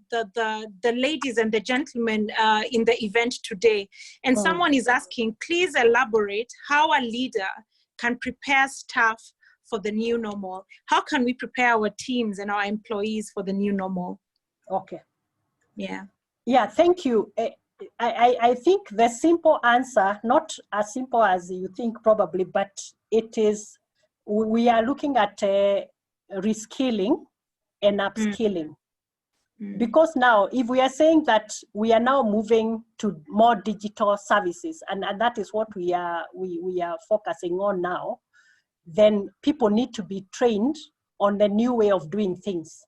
ladies and the gentlemen in the event today. And someone is asking, please elaborate how a leader can prepare staff for the new normal. How can we prepare our teams and our employees for the new normal? Okay. Yeah. Yeah, thank you. I think the simple answer, not as simple as you think probably, but it is, we are looking at reskilling and upskilling. Because now, if we are saying that we are now moving to more digital services, and that is what we are focusing on now, then people need to be trained on the new way of doing things.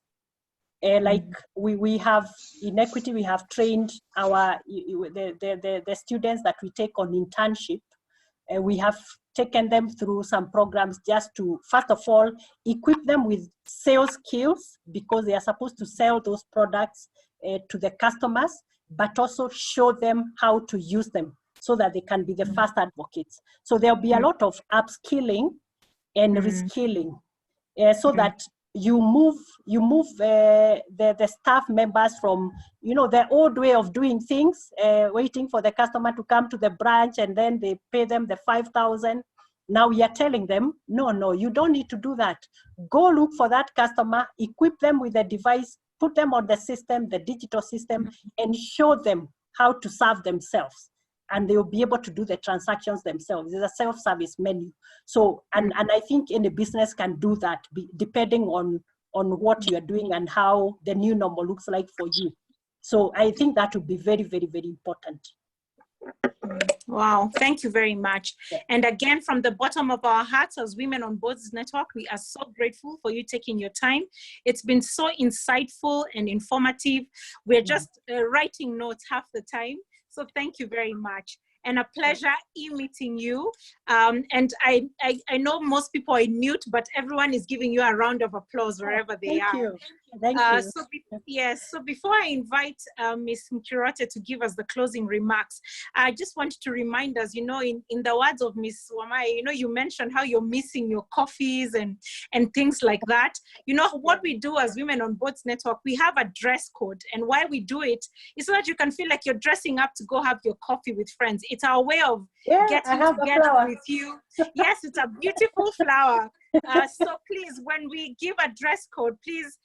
Like we have in Equity, we have trained the students that we take on internship. We have taken them through some programs just to, first of all, equip them with sales skills, because they are supposed to sell those products to the customers, but also show them how to use them so that they can be the first advocates. So there'll be a lot of upskilling and reskilling, so that you move the staff members from, the old way of doing things, waiting for the customer to come to the branch and then they pay them the 5,000. Now we are telling them, no, you don't need to do that. Go look for that customer, equip them with a device, put them on the system, the digital system, and show them how to serve themselves. And they will be able to do the transactions themselves. There's a self-service menu. So, and I think any business can do that, depending on what you're doing and how the new normal looks like for you. So I think that would be very, very, very important. Wow, thank you very much. And again, from the bottom of our hearts as Women on Boards Network, we are so grateful for you taking your time. It's been so insightful and informative. We're just writing notes half the time. So thank you very much. And a pleasure meeting you. And I know most people are in mute, but everyone is giving you a round of applause wherever they are. Thank you. Thank you. So before I invite Ms. Mkirote to give us the closing remarks, I just wanted to remind us, in the words of Ms. Wamae, you mentioned how you're missing your coffees and things like that. What we do as Women on Boards Network, we have a dress code. And why we do it is so that you can feel like you're dressing up to go have your coffee with friends. It's our way of getting together with you. Yes, it's a beautiful flower. So please, when we give a dress code, please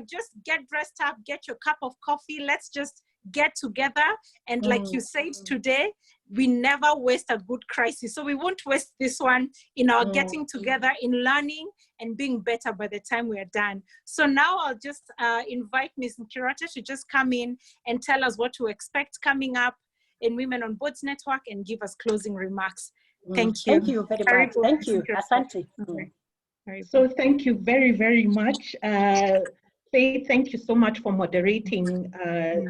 just get dressed up, get your cup of coffee. Let's just get together. And like you said today, we never waste a good crisis. So we won't waste this one in our getting together, in learning and being better by the time we are done. So now I'll just invite Ms. Mkirote to just come in and tell us what to expect coming up in Women on Boards Network and give us closing remarks. Thank you. Thank you very much. Thank you. Asante. So thank you very, very much. Faith, thank you so much for moderating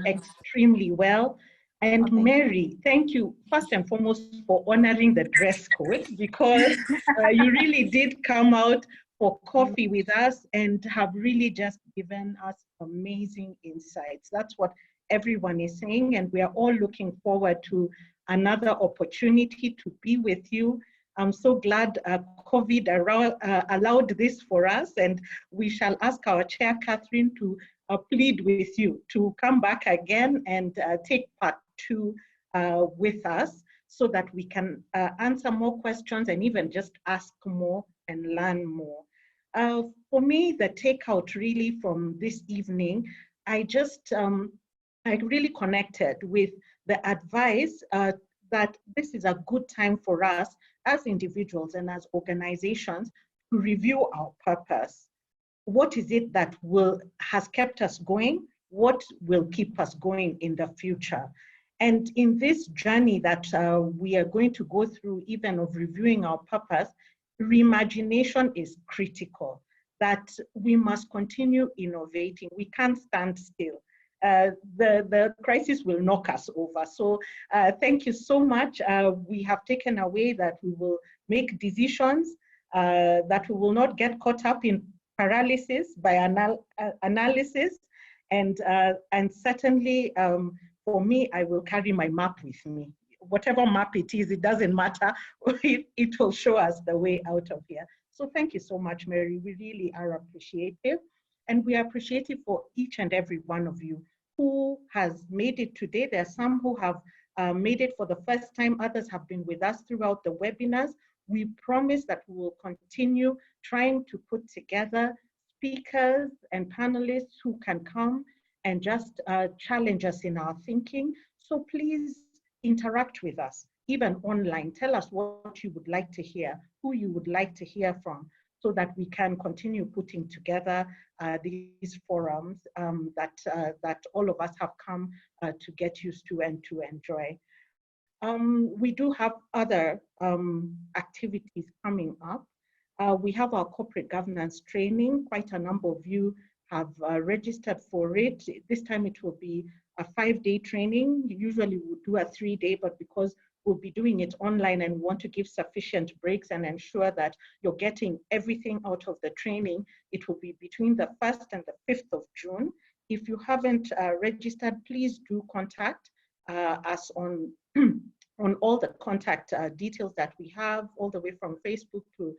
extremely well. And Mary, thank you first and foremost for honoring the dress code, because you really did come out for coffee with us and have really just given us amazing insights. That's what everyone is saying, and we are all looking forward to another opportunity to be with you. I'm so glad COVID allowed this for us, and we shall ask our chair, Catherine, to plead with you to come back again and take part 2 with us, so that we can answer more questions and even just ask more and learn more. For me, the takeout really from this evening, I really connected with the advice that this is a good time for us as individuals and as organizations to review our purpose. What is it that has kept us going? What will keep us going in the future? And in this journey that we are going to go through, even of reviewing our purpose, reimagination is critical, that we must continue innovating. We can't stand still. The crisis will knock us over. So thank you so much. We have taken away that we will make decisions, that we will not get caught up in paralysis by analysis. And certainly for me, I will carry my map with me. Whatever map it is, it doesn't matter. It will show us the way out of here. So thank you so much, Mary. We really are appreciative. And we are appreciative for each and every one of you who has made it today. There are some who have made it for the first time. Others have been with us throughout the webinars. We promise that we will continue trying to put together speakers and panelists who can come and just challenge us in our thinking. So please interact with us, even online. Tell us what you would like to hear, who you would like to hear from, so that we can continue putting together these forums that all of us have come to get used to and to enjoy. We do have other activities coming up. We have our corporate governance training. Quite a number of you have registered for it. This time it will be a 5-day training. Usually we do a 3-day, but because we'll be doing it online and want to give sufficient breaks and ensure that you're getting everything out of the training, it will be between the 1st and the 5th of June. If you haven't registered, please do contact us on on all the contact details that we have, all the way from Facebook to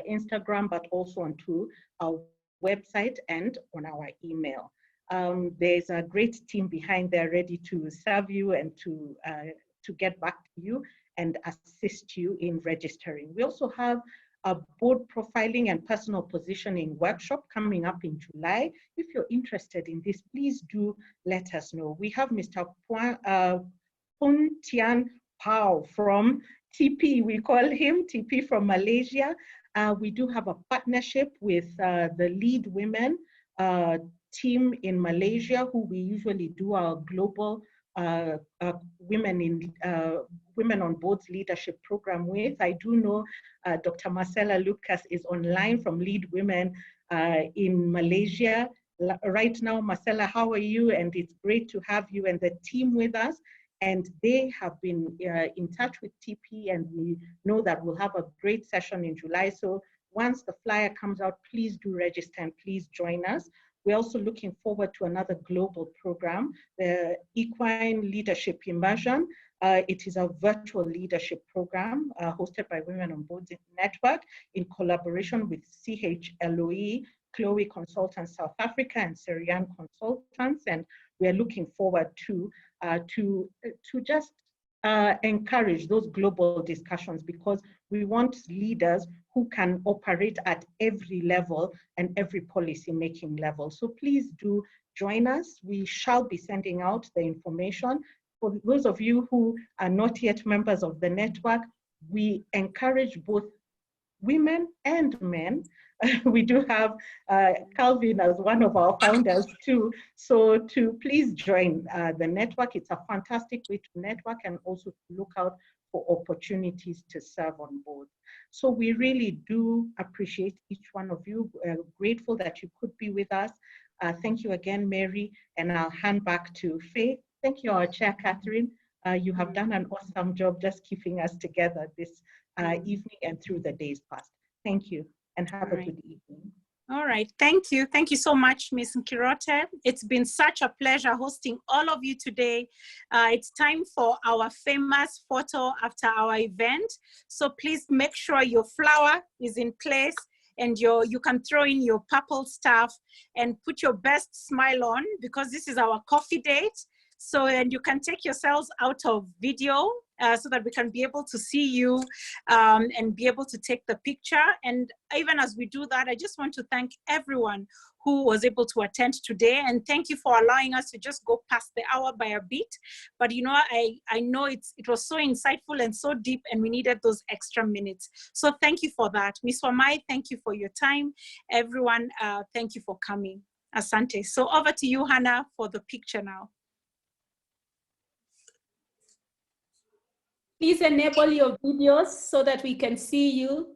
Instagram, but also onto our website and on our email. There's a great team behind there ready to serve you and to get back to you and assist you in registering. We also have a board profiling and personal positioning workshop coming up in July. If you're interested in this, please do let us know. We have Mr. Pun Tian Pao from TP, we call him TP from Malaysia. We do have a partnership with the Lead Women team in Malaysia, who we usually do our global women on boards leadership program with. I do know Dr. Marcela Lucas is online from Lead Women in Malaysia. Right now, Marcela, how are you? And it's great to have you and the team with us. And they have been in touch with TP, and we know that we'll have a great session in July. So once the flyer comes out, please do register and please join us. We're also looking forward to another global program, the Equine Leadership Immersion. It is a virtual leadership program hosted by Women on Boards Network in collaboration with CHLOE, Chloe Consultants South Africa, and Syrian Consultants. And we are looking forward to just encourage those global discussions, because we want leaders who can operate at every level and every policy making level. So please do join us. We shall be sending out the information. For those of you who are not yet members of the network, we encourage both women and men. We do have Calvin as one of our founders too. So to please join the network. It's a fantastic way to network and also to look out for opportunities to serve on board. So we really do appreciate each one of you. We're grateful that you could be with us. Thank you again, Mary, and I'll hand back to Faith. Thank you, our chair, Catherine. You have done an awesome job just keeping us together this evening and through the days past. Thank you, and have a good evening. All right, thank you. Thank you so much, Ms. Nkirote. It's been such a pleasure hosting all of you today. It's time for our famous photo after our event. So please make sure your flower is in place and you can throw in your purple stuff and put your best smile on, because this is our coffee date. So, and you can take yourselves out of video so that we can be able to see you and be able to take the picture. And even as we do that, I just want to thank everyone who was able to attend today. And thank you for allowing us to just go past the hour by a bit. But you know, I know it was so insightful and so deep, and we needed those extra minutes. So thank you for that. Ms. Wamae, thank you for your time. Everyone, thank you for coming. Asante. So over to you, Hannah, for the picture now. Please enable your videos so that we can see you.